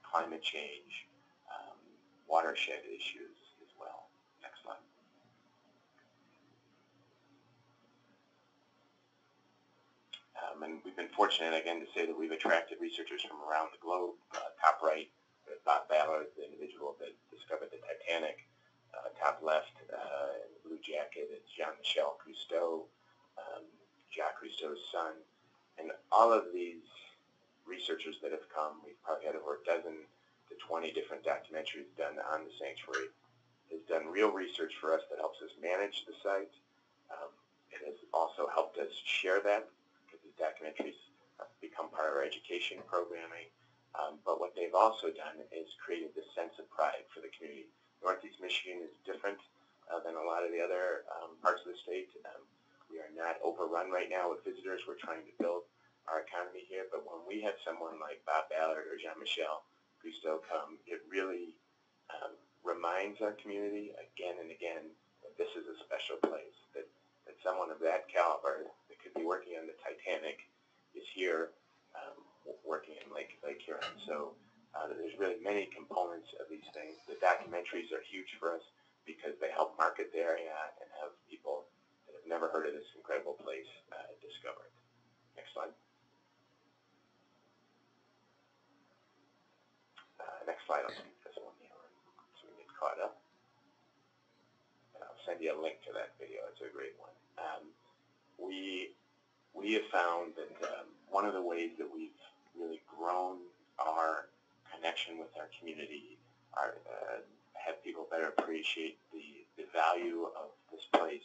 climate change, watershed issues as well. Next slide. And we've been fortunate, again, to say that we've attracted researchers from around the globe. Top right, Bob Ballard, the individual that discovered the Titanic. Top left, in the blue jacket, is Jean-Michel Cousteau, Jacques Cousteau's son. And all of these researchers that have come, we've probably had over a dozen to 20 different documentaries done on the sanctuary. Has done real research for us that helps us manage the site. It has also helped us share that, documentaries have become part of our education programming, but what they've also done is created this sense of pride for the community. Northeast Michigan is different than a lot of the other parts of the state. We are not overrun right now with visitors. We're trying to build our economy here, but when we have someone like Bob Ballard or Jean-Michel Cousteau come, it really reminds our community again and again that this is a special place, that someone of that caliber that could be working on the Titanic is here working in Lake Huron. So there's really many components of these things. The documentaries are huge for us because they help market the area and have people that have never heard of this incredible place discover it. Next slide. Next slide. I'll skip this one here so we get caught up. And I'll send you a link to that video. It's a great one. We have found that one of the ways that we've really grown our connection with our community, have people better appreciate the value of this place,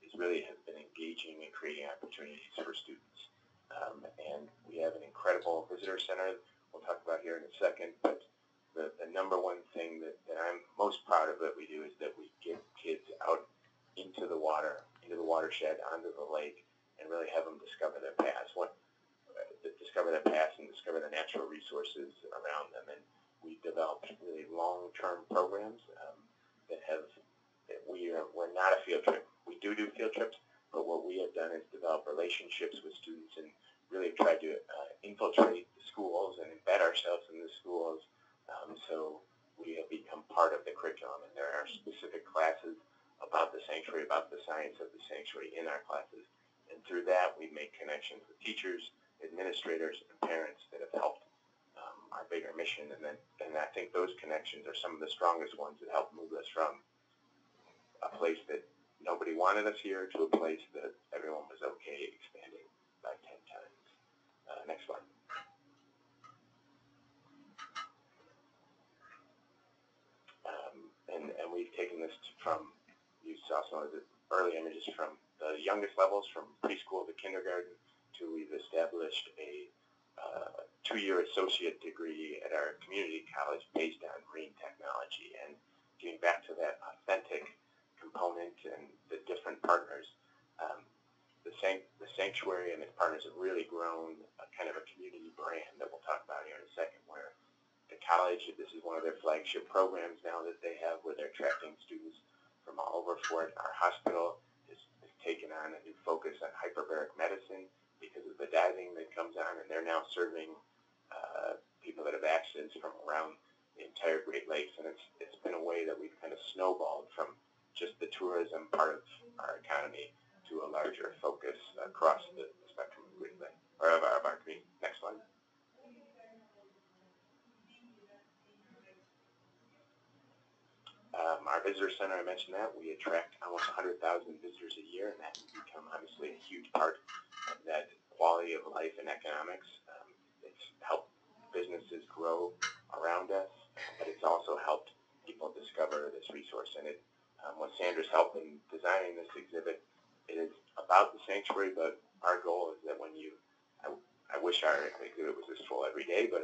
is really have been engaging and creating opportunities for students. And we have an incredible visitor center we'll talk about here in a second, but the number one thing that I'm most proud of that we do is that we get kids out into the water, into the watershed, onto the lake, and really have them discover their past. Discover their past and discover the natural resources around them. And we've developed really long-term programs we're not a field trip. We do field trips, but what we have done is develop relationships with students and really tried to infiltrate the schools and embed ourselves in the schools. So we have become part of the curriculum, and there are specific classes about the sanctuary, about the science of the sanctuary in our classes. And through that, we make connections with teachers, administrators, and parents that have helped our bigger mission. And I think those connections are some of the strongest ones that help move us from a place that nobody wanted us here to a place that everyone was okay expanding by 10 times. Next slide. And we've taken this from, you saw some of the early images from the youngest levels, from preschool to kindergarten, to we've established a 2-year associate degree at our community college based on marine technology. And getting back to that authentic component and the different partners, the sanctuary and its partners have really grown a kind of a community brand that we'll talk about here in a second, where the college, this is one of their flagship programs now that they have, where they're attracting students from all over for it. Our hospital has taken on a new focus on hyperbaric medicine because of the diving that comes on, and they're now serving people that have accidents from around the entire Great Lakes. And it's been a way that we've kind of snowballed from just the tourism part of our economy to a larger focus across the spectrum of the Great Lakes, or of our community. Next slide. Our visitor center, I mentioned that. We attract almost 100,000 visitors a year, and that has become obviously a huge part of that quality of life and economics. It's helped businesses grow around us, but it's also helped people discover this resource. And with Sandra's help in designing this exhibit, it is about the sanctuary, but our goal is that when I wish our exhibit was this full every day, but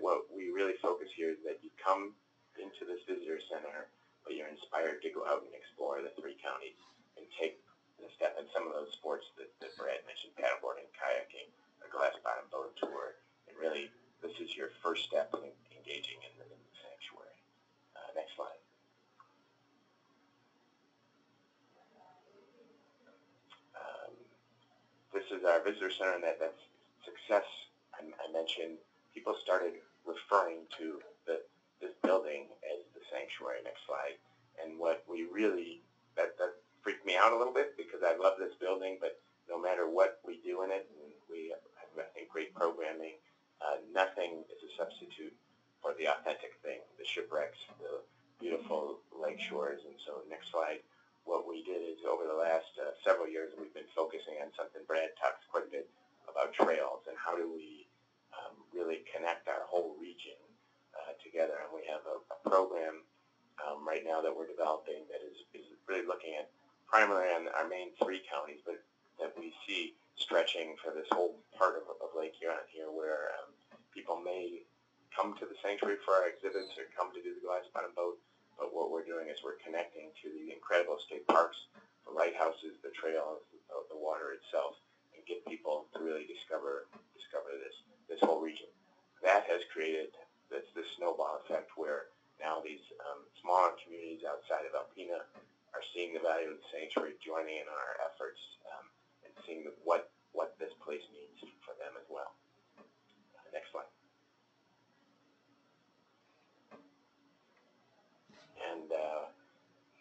what we really focus here is that you come into this visitor center, but you're inspired to go out and explore the 3 counties and take the step in some of those sports that Brad mentioned, paddleboarding, kayaking, a glass bottom boat tour, and really this is your first step in engaging in the sanctuary. Next slide. This is our visitor center, and that's success. I mentioned people started referring to this building as the sanctuary. Next slide. And what we really, that freaked me out a little bit because I love this building, but no matter what we do in it, and we have, I think, great programming, nothing is a substitute for the authentic thing, the shipwrecks, the beautiful lake shores. And so next slide. What we did is over the last several years, we've been focusing on something Brad talks quite a bit about, trails, and how do we really connect our whole region together. And we have a program right now that we're developing that is really looking at primarily on our main 3 counties, but that we see stretching for this whole part of Lake Huron here, where people may come to the sanctuary for our exhibits or come to do the glass bottom boat. But what we're doing is we're connecting to the incredible state parks, the lighthouses, the trails, the water itself, and get people to really discover this whole region. That has created this snowball effect where now these smaller communities outside of Alpena are seeing the value of the sanctuary, joining in our efforts, and seeing what this place means for them as well. Next slide. And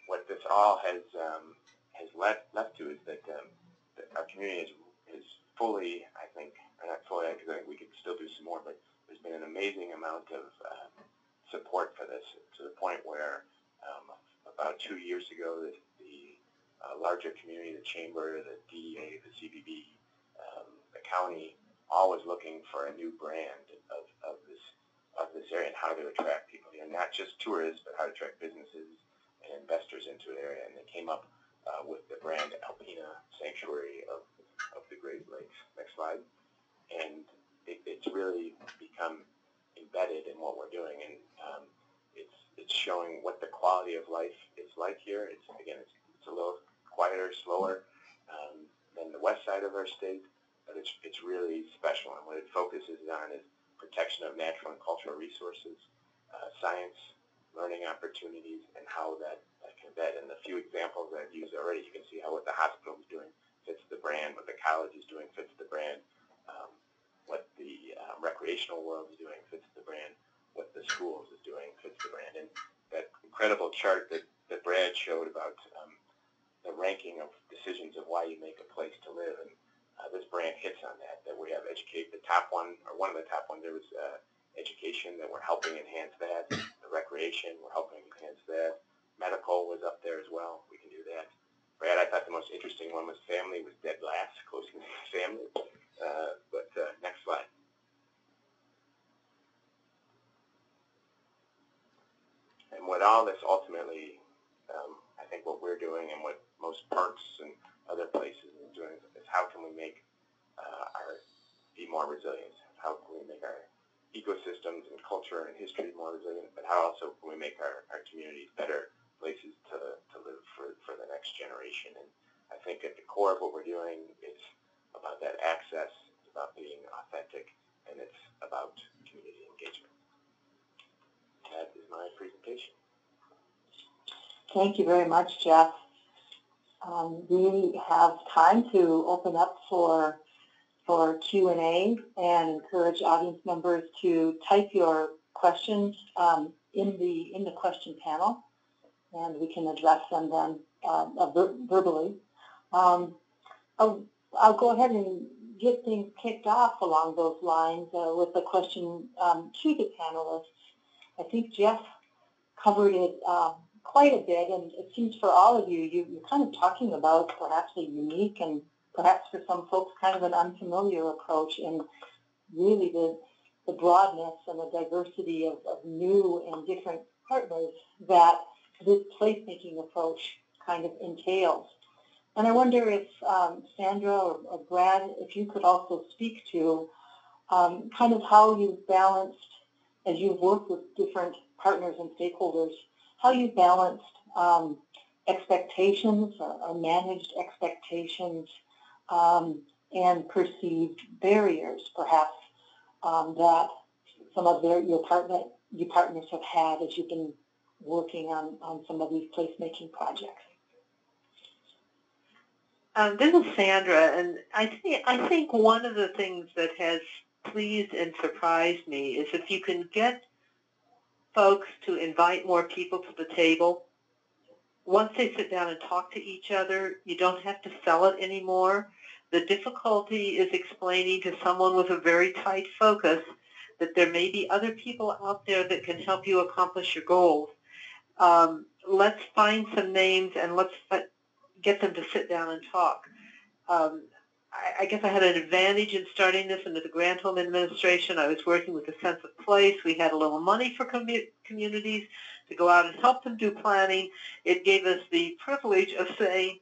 what this all has left to is that our community is fully, I think, or not fully, because I think we could still do some more, but there's been an amazing amount of support for this, to the point where about 2 years ago, the larger community, the chamber, the DEA, the CBB, the county, all was looking for a new brand of this area and how to attract people here, not just tourists, but how to attract businesses and investors into the area. And they came up with the brand Alpena Sanctuary of the Great Lakes. Next slide. And it's really become embedded in what we're doing, and it's showing what the quality of life is like here. It's a little quieter, slower than the west side of our state, but it's really special. And what it focuses on is protection of natural and cultural resources, science, learning opportunities, and how that can embed. And the few examples that I've used already, you can see how what the hospital is doing fits the brand, what the college is doing fits the brand, what the recreational world is doing fits the brand, what the schools is doing fits the brand. And that incredible chart that Brad showed about the ranking of decisions of why you make a place to live, and this brand hits on that we have educate. The top one, or one of the top ones, there was education, that we're helping enhance that. The recreation, we're helping enhance that. Medical was up there as well. We can do that. Brad, I thought the most interesting one was family, was dead last, closest to family. But next slide. And what all this ultimately, I think what we're doing and what most parks and other places are doing is how can we make be more resilient? How can we make our ecosystems and culture and history more resilient? But how also can we make our communities better places to live for the next generation? And I think at the core of what we're doing, it's about that access, it's about being authentic, and it's about community engagement. That is my presentation. Thank you very much, Jeff. We have time to open up for Q&A and encourage audience members to type your questions in the question panel, and we can address them then verbally. I'll go ahead and get things kicked off along those lines with a question to the panelists. I think Jeff covered it quite a bit, and it seems for all of you, you're kind of talking about perhaps a unique and perhaps for some folks, kind of an unfamiliar approach, and really the broadness and the diversity of new and different partners that this placemaking approach kind of entails. And I wonder if Sandra or Brad, if you could also speak to kind of how you've balanced, as you've worked with different partners and stakeholders, how you balanced expectations or managed expectations and perceived barriers, perhaps, that some of your partners have had as you've been working on some of these placemaking projects. This is Sandra, and I think one of the things that has pleased and surprised me is if you can get folks to invite more people to the table. Once they sit down and talk to each other, you don't have to sell it anymore. The difficulty is explaining to someone with a very tight focus that there may be other people out there that can help you accomplish your goals. Let's find some names and let's get them to sit down and talk. I guess I had an advantage in starting this into the Grant Home Administration. I was working with a sense of place. We had a little money for communities to go out and help them do planning. It gave us the privilege of saying,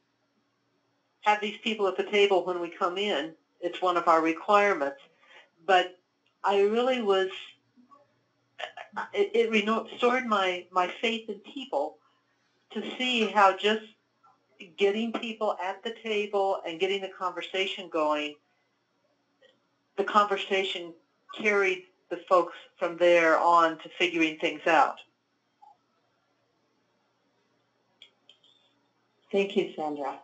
have these people at the table when we come in. It's one of our requirements. But I really was, it restored my faith in people to see how just getting people at the table and getting the conversation going, the conversation carried the folks from there on to figuring things out. Thank you, Sandra.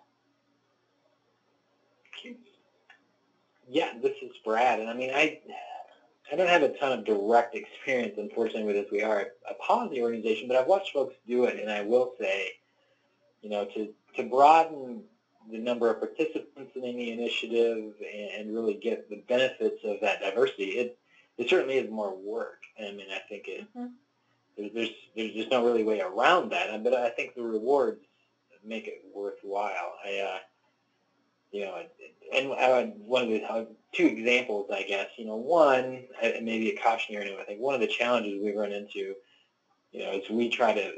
Yeah, this is Brad, and I mean, I don't have a ton of direct experience, unfortunately, with this. We are a policy organization, but I've watched folks do it, and I will say, you know, to broaden the number of participants in any initiative and really get the benefits of that diversity, it certainly is more work. I mean, I think there's just no really way around that, but I think the rewards make it worthwhile. You know, and one of the two examples, I guess, you know, one, and maybe a cautionary note, I think one of the challenges we run into, you know, is we try to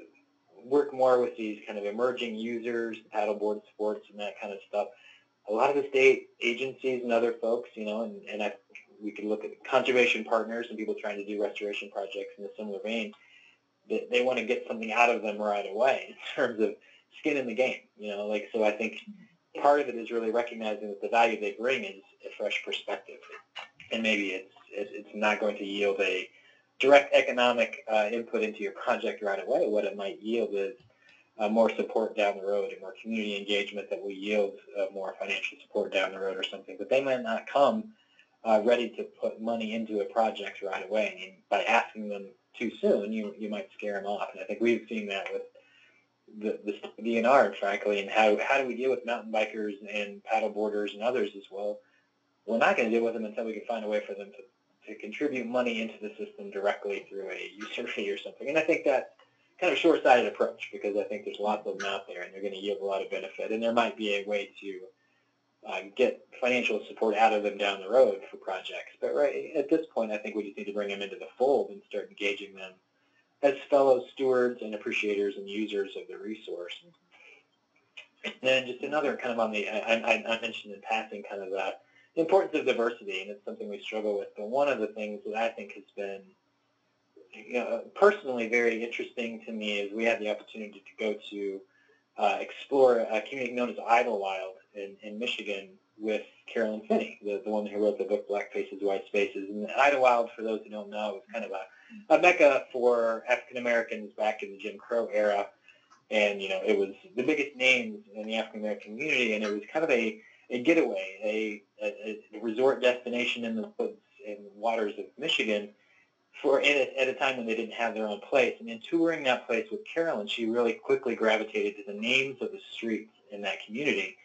work more with these kind of emerging users, paddleboard sports and that kind of stuff. A lot of the state agencies and other folks, you know, and we could look at conservation partners and people trying to do restoration projects in a similar vein, that they want to get something out of them right away in terms of skin in the game, you know, like, so I think part of it is really recognizing that the value they bring is a fresh perspective, and maybe it's not going to yield a direct economic input into your project right away. What it might yield is more support down the road and more community engagement that will yield more financial support down the road or something. But they might not come ready to put money into a project right away. I mean, by asking them too soon, you might scare them off. And I think we've seen that with the DNR, frankly, and how do we deal with mountain bikers and paddleboarders and others as well? We're not going to deal with them until we can find a way for them to contribute money into the system directly through a user fee or something. And I think that's kind of a short-sighted approach, because I think there's lots of them out there and they're going to yield a lot of benefit, and there might be a way to get financial support out of them down the road for projects. But right at this point, I think we just need to bring them into the fold and start engaging them as fellow stewards and appreciators and users of the resource. And then just another kind of on the, I mentioned in passing kind of the importance of diversity, and it's something we struggle with. But one of the things that I think has been, you know, personally very interesting to me is we had the opportunity to go to explore a community known as Idlewild in Michigan with Carolyn Finney, the one who wrote the book Black Faces, White Spaces. And Idlewild, for those who don't know, was kind of a mecca for African Americans back in the Jim Crow era. And, you know, it was the biggest names in the African American community, and it was kind of a getaway, a resort destination in the woods and waters of Michigan at a time when they didn't have their own place. And in touring that place with Carolyn, she really quickly gravitated to the names of the streets in that community.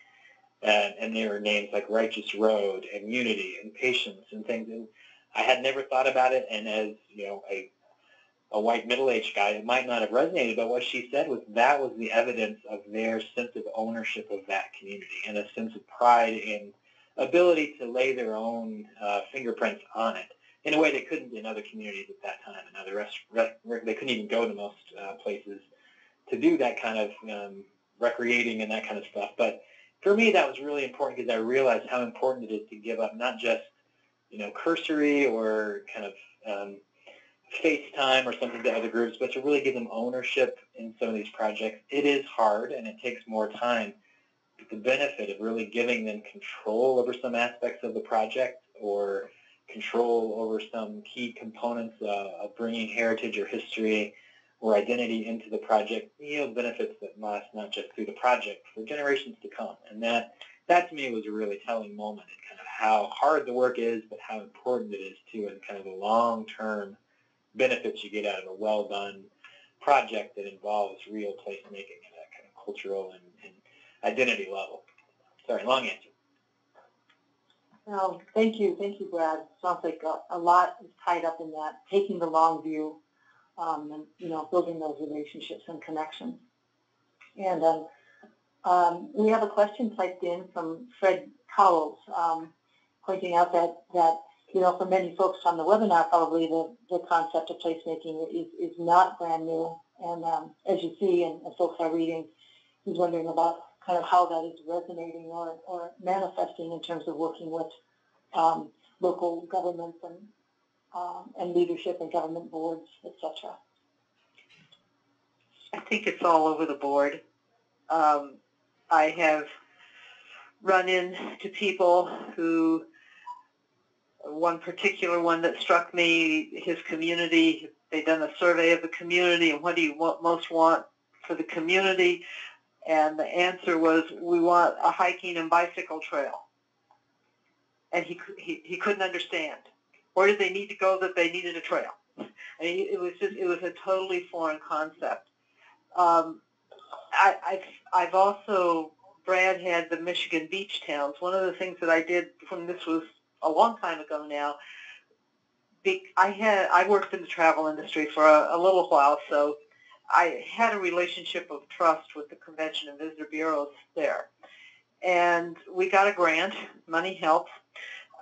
And there were names like Righteous Road and Unity and Patience and things. And I had never thought about it. And as, you know, a a white middle-aged guy, it might not have resonated, but what she said was that was the evidence of their sense of ownership of that community and a sense of pride and ability to lay their own fingerprints on it in a way they couldn't in other communities at that time. And other they couldn't even go to most places to do that kind of recreating and that kind of stuff. But for me, that was really important because I realized how important it is to give up not just, cursory or kind of FaceTime or something to other groups, but to really give them ownership in some of these projects. It is hard and it takes more time, but the benefit of really giving them control over some aspects of the project or control over some key components of bringing heritage or history or identity into the project yield benefits that last not just through the project, for generations to come. And that to me was a really telling moment in kind of how hard the work is, but how important it is too, and kind of the long-term benefits you get out of a well-done project that involves real placemaking at that kind of cultural and identity level. Sorry, long answer. No, thank you, Brad. Sounds like a lot is tied up in that, taking the long view, and building those relationships and connections. And we have a question typed in from Fred Cowles, pointing out that for many folks on the webinar, probably the concept of placemaking is not brand new. And as you see, and folks are reading, he's wondering about kind of how that is resonating or manifesting in terms of working with local governments and leadership and government boards, etc. I think it's all over the board. I have run into people who, one particular one that struck me, his community, they'd done a survey of the community and what do you most want for the community, and the answer was, we want a hiking and bicycle trail. And he couldn't understand. Where did they need to go that they needed a trail? I mean, it was a totally foreign concept. I've also, Brad had the Michigan beach towns. One of the things that I did from this was a long time ago now. I worked in the travel industry for a little while, so I had a relationship of trust with the Convention and Visitor Bureaus there. And we got a grant, money helps,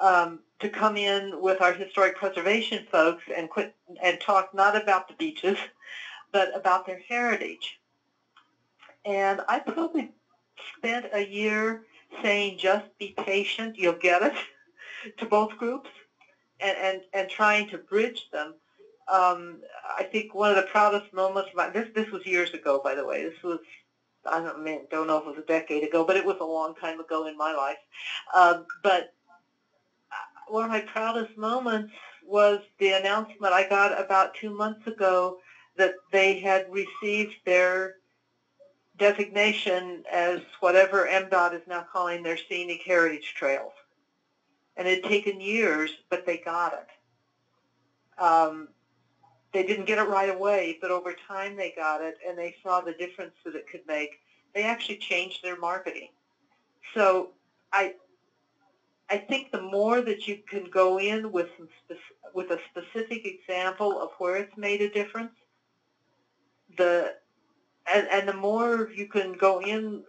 to come in with our historic preservation folks and talk not about the beaches, but about their heritage. And I probably spent a year saying, just be patient, you'll get it, to both groups, and trying to bridge them. I think one of the proudest moments, this was years ago, by the way. This was, I don't know if it was a decade ago, but it was a long time ago in my life. But one of my proudest moments was the announcement I got about 2 months ago that they had received their designation as whatever MDOT is now calling their scenic heritage trails. And it had taken years, but they got it. They didn't get it right away, but over time they got it, and they saw the difference that it could make. They actually changed their marketing. So I think the more that you can go in with a specific example of where it's made a difference, and the more you can go in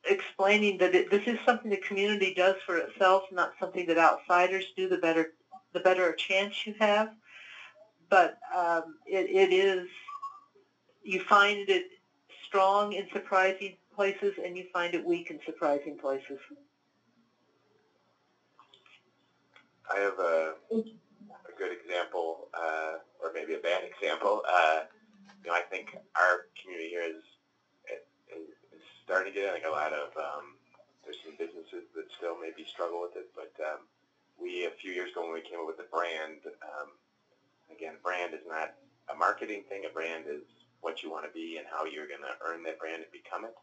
explaining that this is something the community does for itself, not something that outsiders do, the better a chance you have. But it is, you find it strong in surprising places, and you find it weak in surprising places. I have a good example, or maybe a bad example. I think our community here is starting to get, a lot of, there's some businesses that still maybe struggle with it, but we, a few years ago when we came up with the brand, again, brand is not a marketing thing. A brand is what you want to be and how you're going to earn that brand and become it.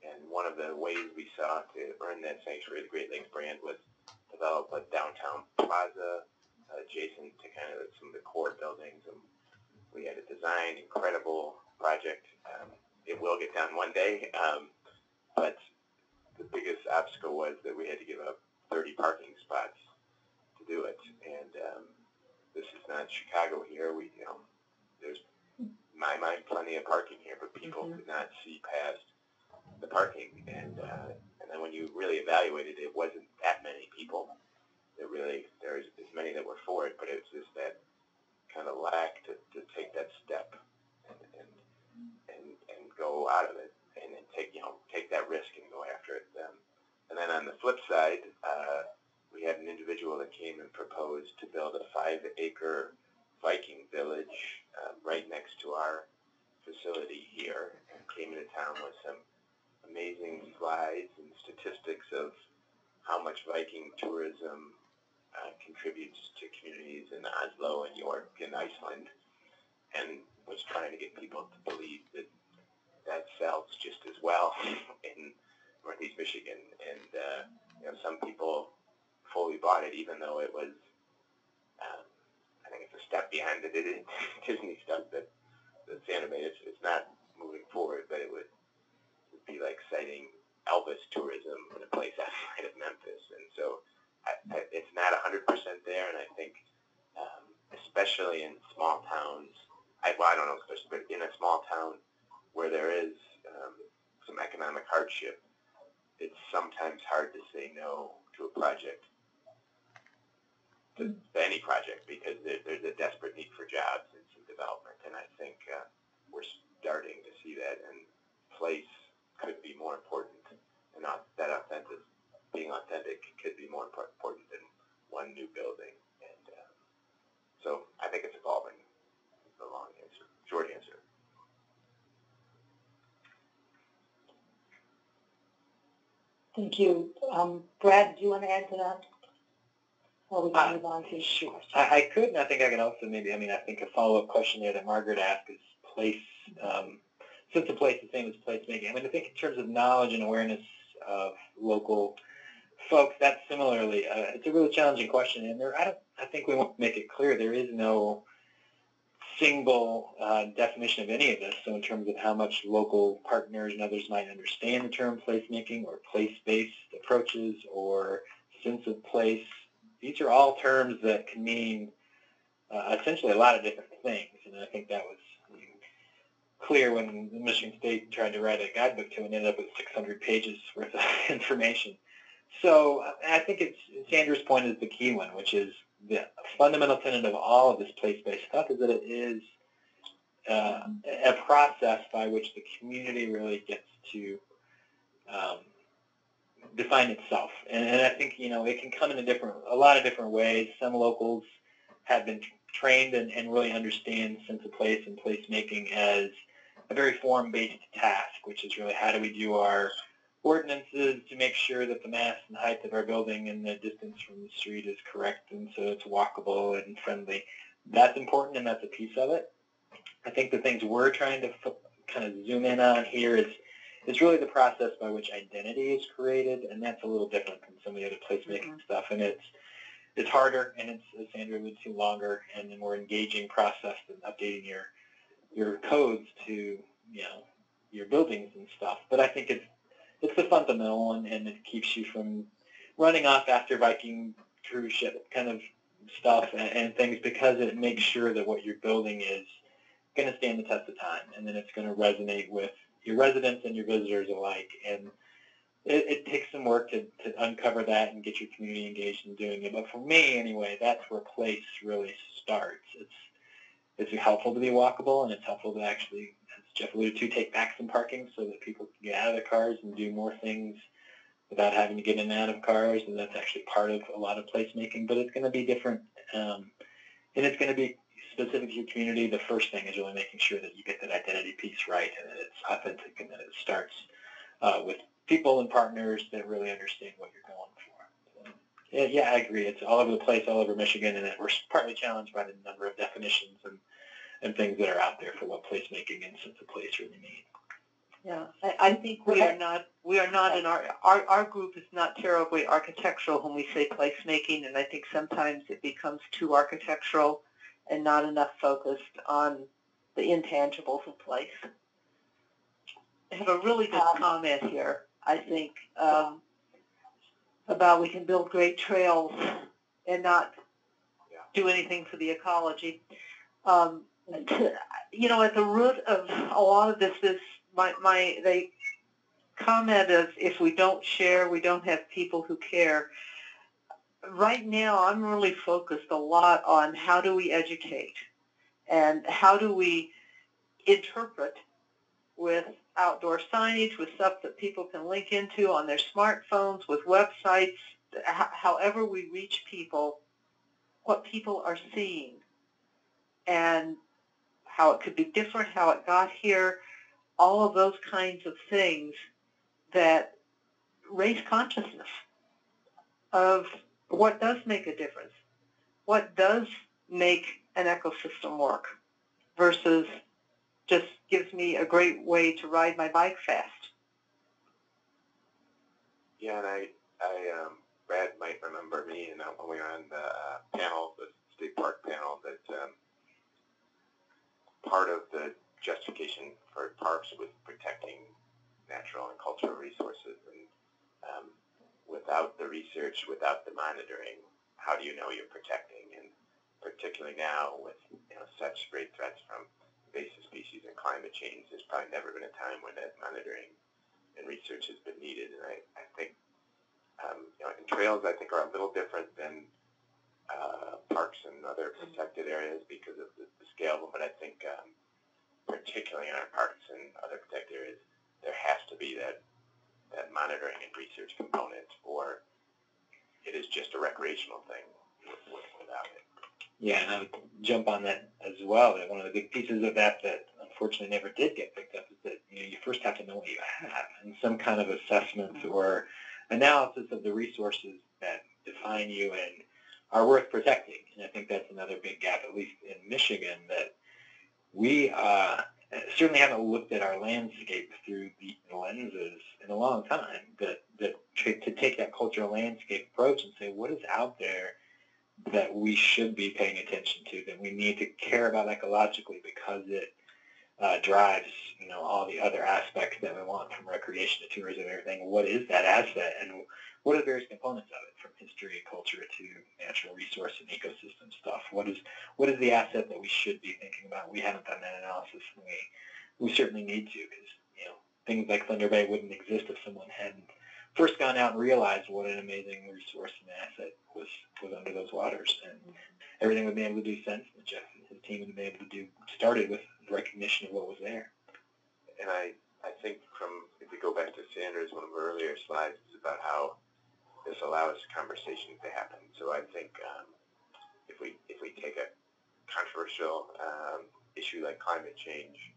And one of the ways we saw to earn that Sanctuary of the Great Lakes brand was develop a downtown plaza adjacent to kind of some of the core buildings. And we had a design, incredible project. It will get done one day, but the biggest obstacle was that we had to give up 30 parking spots to do it. And this is not Chicago here. There's my mind, plenty of parking here, but people could not see past the parking. And then when you really evaluated it, wasn't that many people. There's as many that were for it, but it was just that kind of lack to take that step and go out of it and take that risk and go after it. And then on the flip side, we had an individual that came and proposed to build a 5-acre Viking village right next to our facility here, and came into town with some amazing slides and statistics of how much Viking tourism contributes to communities in Oslo and York and Iceland, and was trying to get people to believe that that sells just as well in Northeast Michigan. And some people fully bought it, even though it was, I think it's a step behind the Disney stuff that's animated. It's not moving forward, but it would be like citing Elvis tourism in a place outside of Memphis. And so it's not 100% there, and I think especially in small towns, I don't know especially, but in a small town where there is some economic hardship, it's sometimes hard to say no to a project, to any project, because there's a desperate need for jobs and some development. And I think we're starting to see that, and place could be more important, and being authentic could be more important than one new building. And so I think it's evolving. The long answer, short answer. Thank you. Brad, do you want to add to that? Or we can move on to? Sure. I could, and I think I can also I think a follow-up question there that Margaret asked is place, since the place is the same as placemaking. I think in terms of knowledge and awareness of local folks, that's similarly, it's a really challenging question. And I think we want to make it clear there is no single definition of any of this. So in terms of how much local partners and others might understand the term placemaking or place-based approaches or sense of place, these are all terms that can mean essentially a lot of different things. And I think that was clear when Michigan State tried to write a guidebook to it and ended up with 600 pages worth of information. So I think Sandra's point is the key one, which is the fundamental tenet of all of this place-based stuff is that it is a process by which the community really gets to define itself. And I think, it can come in a lot of different ways. Some locals have been trained and really understand sense of place and placemaking as a very form-based task, which is really how do we do our ordinances to make sure that the mass and height of our building and the distance from the street is correct and so it's walkable and friendly. That's important, and that's a piece of it. I think the things we're trying to kind of zoom in on here is really the process by which identity is created, and that's a little different from some of the other placemaking stuff. And it's harder, and it's, as Sandra alluded to, longer and a more engaging process than updating your codes to your buildings and stuff. But I think it's the fundamental one, and it keeps you from running off after Viking cruise ship kind of stuff and things, because it makes sure that what you're building is going to stand the test of time, and then it's going to resonate with your residents and your visitors alike. And it takes some work to uncover that and get your community engaged in doing it. But for me, anyway, that's where place really starts. It's helpful to be walkable, and it's helpful to actually, as Jeff alluded to, take back some parking so that people can get out of their cars and do more things without having to get in and out of cars, and that's actually part of a lot of placemaking. But it's going to be different, and it's going to be specific to your community. The first thing is really making sure that you get that identity piece right, and that it's authentic, and that it starts with people and partners that really understand what you're going for. So, yeah, I agree. It's all over the place, all over Michigan, and we're partly challenged by the number of definitions and things that are out there for what placemaking and sense of place really mean. Yeah, I think we are not in our group is not terribly architectural when we say placemaking, and I think sometimes it becomes too architectural and not enough focused on the intangibles of place. I have a really good comment here, I think, about we can build great trails and not do anything for the ecology. you know, at the root of a lot of this is they comment of if we don't share, we don't have people who care. Right now, I'm really focused a lot on how do we educate and how do we interpret with outdoor signage, with stuff that people can link into on their smartphones, with websites, however we reach people, what people are seeing, and how it could be different, how it got here, all of those kinds of things that raise consciousness of what does make a difference, what does make an ecosystem work versus just gives me a great way to ride my bike fast. Yeah, and Brad might remember me, and when we were on the panel, the state park panel, that part of the justification for parks was protecting natural and cultural resources, and without the research, without the monitoring, how do you know you're protecting? And particularly now with such great threats from invasive species and climate change, there's probably never been a time when that monitoring and research has been needed. And I think and trails I think are a little different than parks and other protected areas because of the scale of them. But I think particularly in our parks and other protected areas, there has to be that monitoring and research component, or it is just a recreational thing without it. Yeah, and I would jump on that as well. That one of the big pieces of that unfortunately never did get picked up is that you first have to know what you have, and some kind of assessment or analysis of the resources that define you and are worth protecting. And I think that's another big gap, at least in Michigan, that we certainly haven't looked at our landscape through the lenses in a long time. To take that cultural landscape approach and say, what is out there that we should be paying attention to, that we need to care about ecologically because it drives, all the other aspects that we want, from recreation to tourism and everything. What is that asset, and what are the various components of it, from history and culture to natural resource and ecosystem stuff? What is the asset that we should be thinking about? We haven't done that analysis, and we certainly need to, because things like Thunder Bay wouldn't exist if someone hadn't first gone out and realized what an amazing resource and asset was under those waters, and everything would be able to do sense. And Jeff and his team would be able to do started with recognition of what was there. And I think if we go back to Sandra's, one of her earlier slides, is about how this allows conversations to happen. So I think if we take a controversial issue like climate change,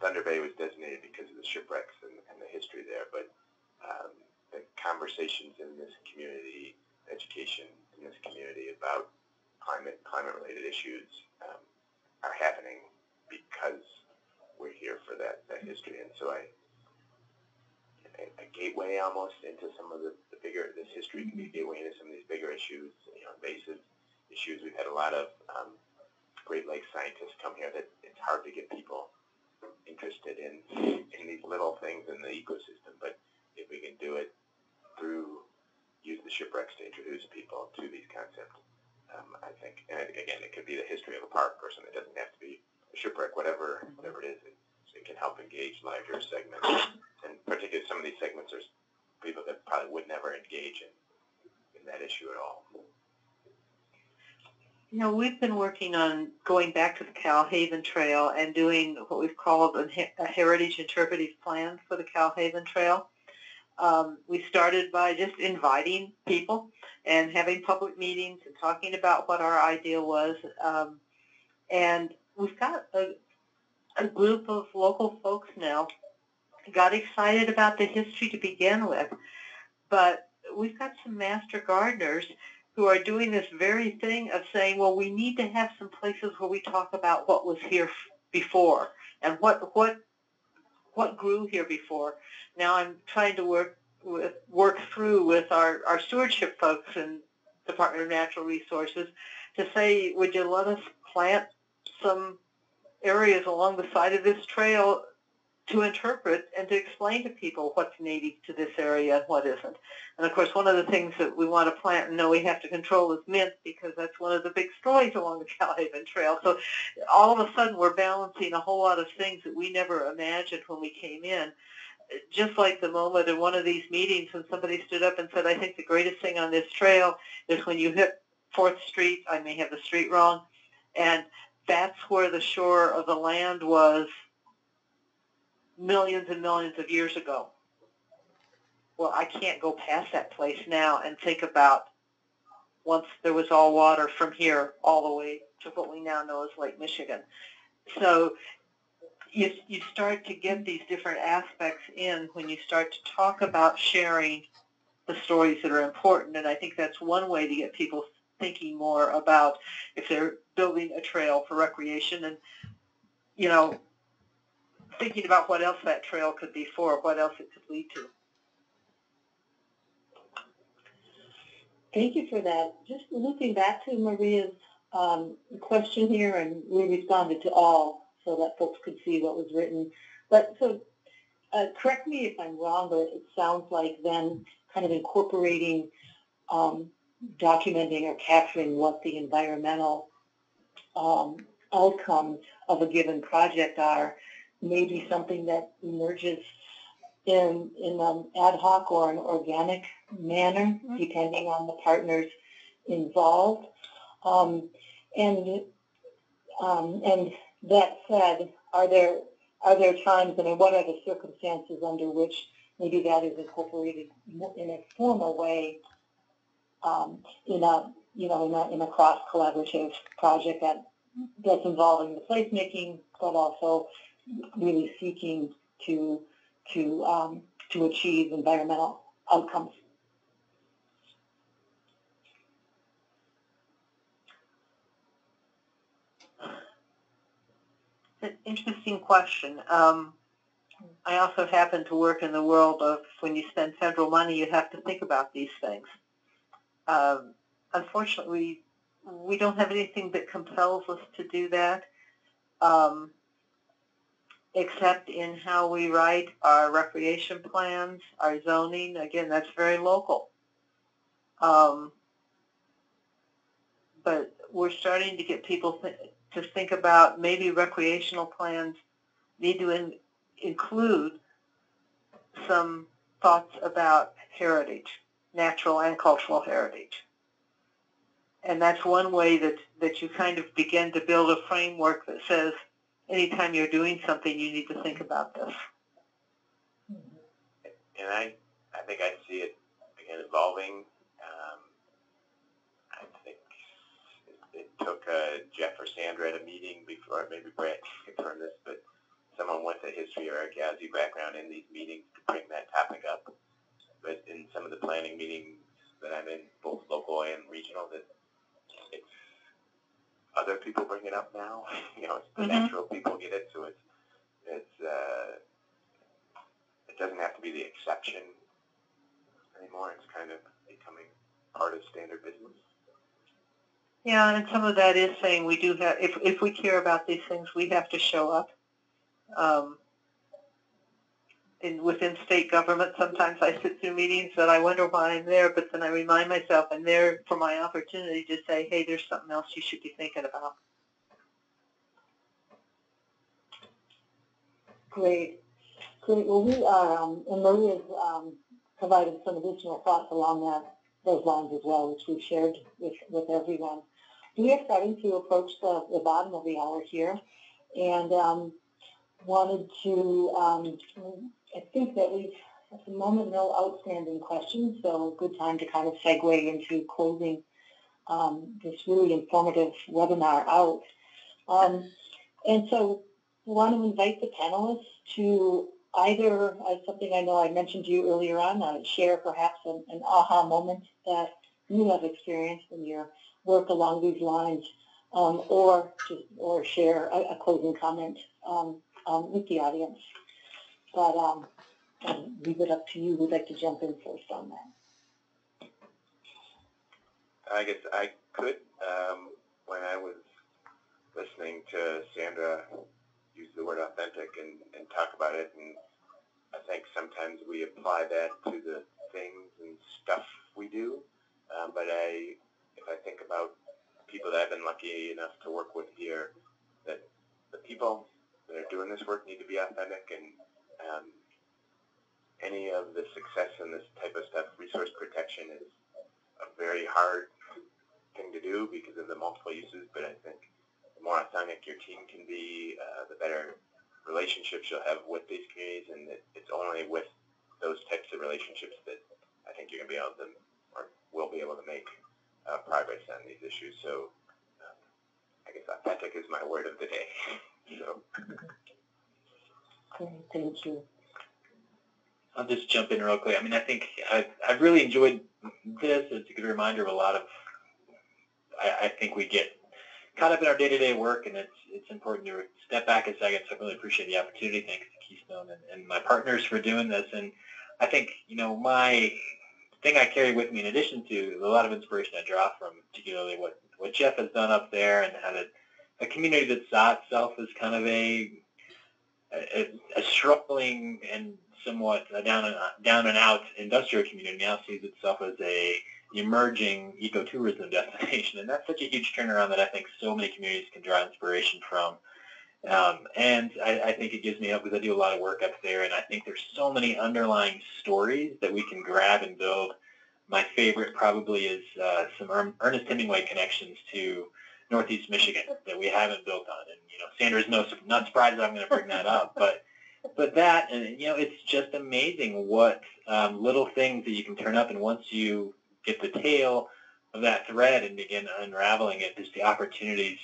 Thunder Bay was designated because of the shipwrecks and the history there, but the conversations in this community, education in this community about climate-related issues are happening because we're here for that history. And so a gateway almost into some of the bigger, this history can be a gateway into some of these bigger issues, invasive issues. We've had a lot of Great Lakes scientists come here that it's hard to get people interested in these little things in the ecosystem, but if we can do it use the shipwrecks to introduce people to these concepts, I think, and again, it could be the history of a park or something. It doesn't have to be a shipwreck, whatever it is, it can help engage larger segments, and particularly some of these segments are people that probably would never engage in that issue at all. We've been working on going back to the Cal Haven Trail and doing what we've called a heritage interpretive plan for the Cal Haven Trail. We started by just inviting people and having public meetings and talking about what our idea was. And we've got a group of local folks now, got excited about the history to begin with, but we've got some master gardeners who are doing this very thing of saying, well, we need to have some places where we talk about what was here before and what grew here before. Now I'm trying to work through with our stewardship folks in Department of Natural Resources to say, would you let us plant some areas along the side of this trail to interpret and to explain to people what's native to this area and what isn't. And of course, one of the things that we want to plant and know we have to control is mint, because that's one of the big stories along the Calhaven Trail. So all of a sudden, we're balancing a whole lot of things that we never imagined when we came in. Just like the moment in one of these meetings when somebody stood up and said, I think the greatest thing on this trail is when you hit 4th Street, I may have the street wrong, and that's where the shore of the land was millions and millions of years ago. Well, I can't go past that place now and think about once there was all water from here all the way to what we now know as Lake Michigan. So you start to get these different aspects in when you start to talk about sharing the stories that are important, and I think that's one way to get people thinking more about if they're building a trail for recreation and, you know, thinking about what else that trail could be for, what else it could lead to. Thank you for that. Just looking back to Maria's question here, and we responded to all so that folks could see what was written. But so correct me if I'm wrong, but it sounds like then kind of incorporating, documenting or capturing what the environmental outcomes of a given project are may be something that emerges in an ad hoc or an organic manner, depending on the partners involved. And that said, are there times, and what are the circumstances under which maybe that is incorporated in a formal way in a cross collaborative project that's involving the placemaking, but also really seeking to achieve environmental outcomes? It's an interesting question. I also happen to work in the world of when you spend federal money, you have to think about these things. Unfortunately, we don't have anything that compels us to do that, except in how we write our recreation plans, our zoning. Again, that's very local. But we're starting to get people to think about maybe recreational plans need to include some thoughts about heritage, natural and cultural heritage. And that's one way that you kind of begin to build a framework that says anytime you're doing something, you need to think about this. And I think I see it, again, evolving. I think it took Jeff or Sandra at a meeting before, maybe Brad confirmed this, but someone with a history or a GASI background in these meetings to bring that topic up. But in some of the planning meetings that I'm in, both local and regional, that it's other people bring it up now. It's the natural people get it, so it doesn't have to be the exception anymore. It's kind of becoming part of standard business. Yeah, and some of that is saying we do have, if we care about these things, we have to show up. Within state government, sometimes I sit through meetings that I wonder why I'm there, but then I remind myself I'm there for my opportunity to say, hey, there's something else you should be thinking about. Great. Well, we are, and Maria's provided some additional thoughts along those lines as well, which we've shared with everyone. We are starting to approach the bottom of the hour here, and wanted to, I think that we've, at the moment, no outstanding questions, so good time to kind of segue into closing this really informative webinar out. And so we want to invite the panelists to either, something I know I mentioned to you earlier on, share perhaps an aha moment that you have experienced in your work along these lines, or share a closing comment with the audience. But I'll leave it up to you. Who'd like to jump in first on that? I guess I could. When I was listening to Sandra, use the word authentic and talk about it. And I think sometimes we apply that to the things and stuff we do. But if I think about people that I've been lucky enough to work with here, that the people that are doing this work need to be authentic, and any of the success in this type of stuff, resource protection is a very hard thing to do because of the multiple uses, but I think the more authentic your team can be, the better relationships you'll have with these communities, and it's only with those types of relationships that I think you're going to be able to, or will be able to make progress on these issues. So I guess authentic is my word of the day. So. Great, thank you. I'll just jump in real quick. I mean, I think I've really enjoyed this. It's a good reminder of a lot of, I think we get caught up in our day-to-day work, and it's important to step back a second. So I really appreciate the opportunity. Thanks to Keystone and my partners for doing this. And I think, my thing I carry with me, in addition to a lot of inspiration I draw from, particularly what Jeff has done up there, and how a community that saw itself as kind of a struggling and somewhat down and out industrial community now sees itself as a emerging ecotourism destination, and that's such a huge turnaround that I think so many communities can draw inspiration from. And I think it gives me hope because I do a lot of work up there, and I think there's so many underlying stories that we can grab and build. My favorite probably is some Ernest Hemingway connections to Northeast Michigan that we haven't built on. And Sandra's not surprised that I'm going to bring that up, but that, and it's just amazing what little things that you can turn up, and once you get the tail of that thread and begin unraveling it, there's the opportunities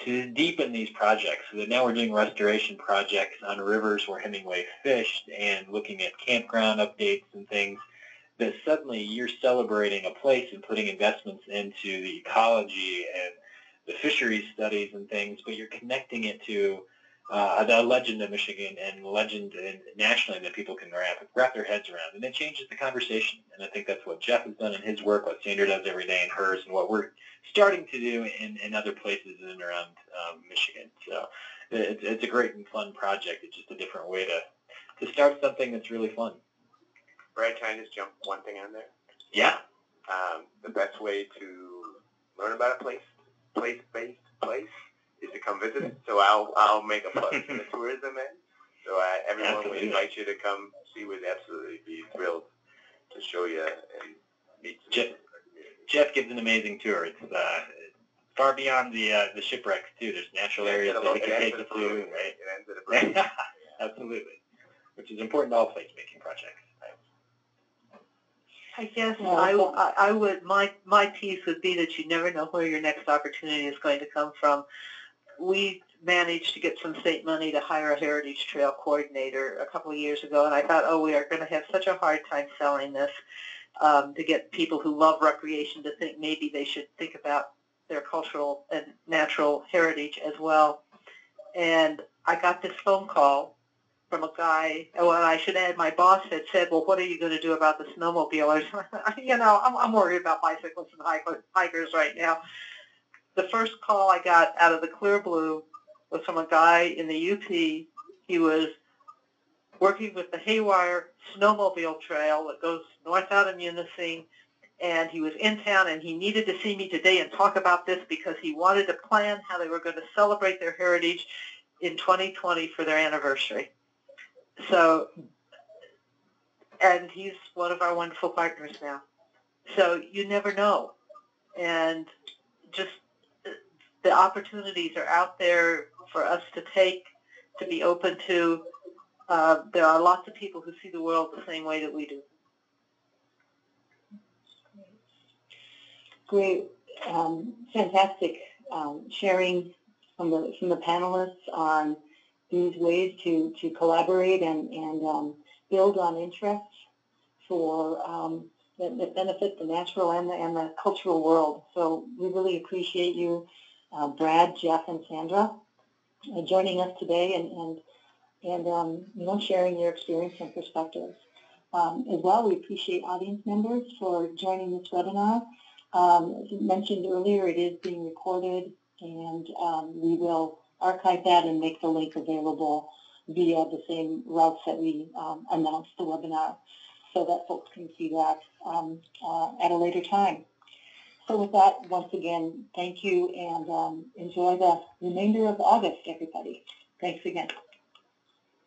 to deepen these projects. So that now we're doing restoration projects on rivers where Hemingway fished, and looking at campground updates and things, that suddenly you're celebrating a place and putting investments into the ecology and the fisheries studies and things, but you're connecting it to the legend of Michigan and legend nationally that people can wrap their heads around, and it changes the conversation. And I think that's what Jeff has done in his work, what Sandra does every day in hers, and what we're starting to do in other places in and around Michigan. So it's a great and fun project. It's just a different way to start something that's really fun. Brad, can I just jump one thing on there? Yeah. The best way to learn about a place-based place is to come visit it. So I'll make a plug for the tourism end. So everyone, we invite you to come see. We'd absolutely be thrilled to show you and meet some Jeff gives an amazing tour. It's far beyond the shipwrecks too. There's natural areas that we can take you to. Right? It ends at a bridge. Absolutely, which is important to all placemaking projects. I guess I would, my piece would be that you never know where your next opportunity is going to come from. We managed to get some state money to hire a heritage trail coordinator a couple of years ago, and I thought, we are going to have such a hard time selling this to get people who love recreation to think maybe they should think about their cultural and natural heritage as well. And I got this phone call from a guy, and I should add, my boss had said, well, what are you going to do about the snowmobilers? I'm worried about bicyclists and hikers right now. The first call I got out of the clear blue was from a guy in the UP. He was working with the Haywire snowmobile trail that goes north out of Munising, and he was in town, and he needed to see me today and talk about this because he wanted to plan how they were going to celebrate their heritage in 2020 for their anniversary. So, and he's one of our wonderful partners now. So you never know. And just the opportunities are out there for us to take, to be open to. There are lots of people who see the world the same way that we do. Great, fantastic sharing from the panelists on these ways to collaborate and build on interests for that benefit the natural and the cultural world. So we really appreciate you, Brad, Jeff, and Sandra, joining us today and sharing your experience and perspectives. As well, we appreciate audience members for joining this webinar. As mentioned earlier, it is being recorded, and we will archive that and make the link available via the same routes that we announced the webinar, so that folks can see that at a later time. So with that, once again, thank you, and enjoy the remainder of August, everybody. Thanks again.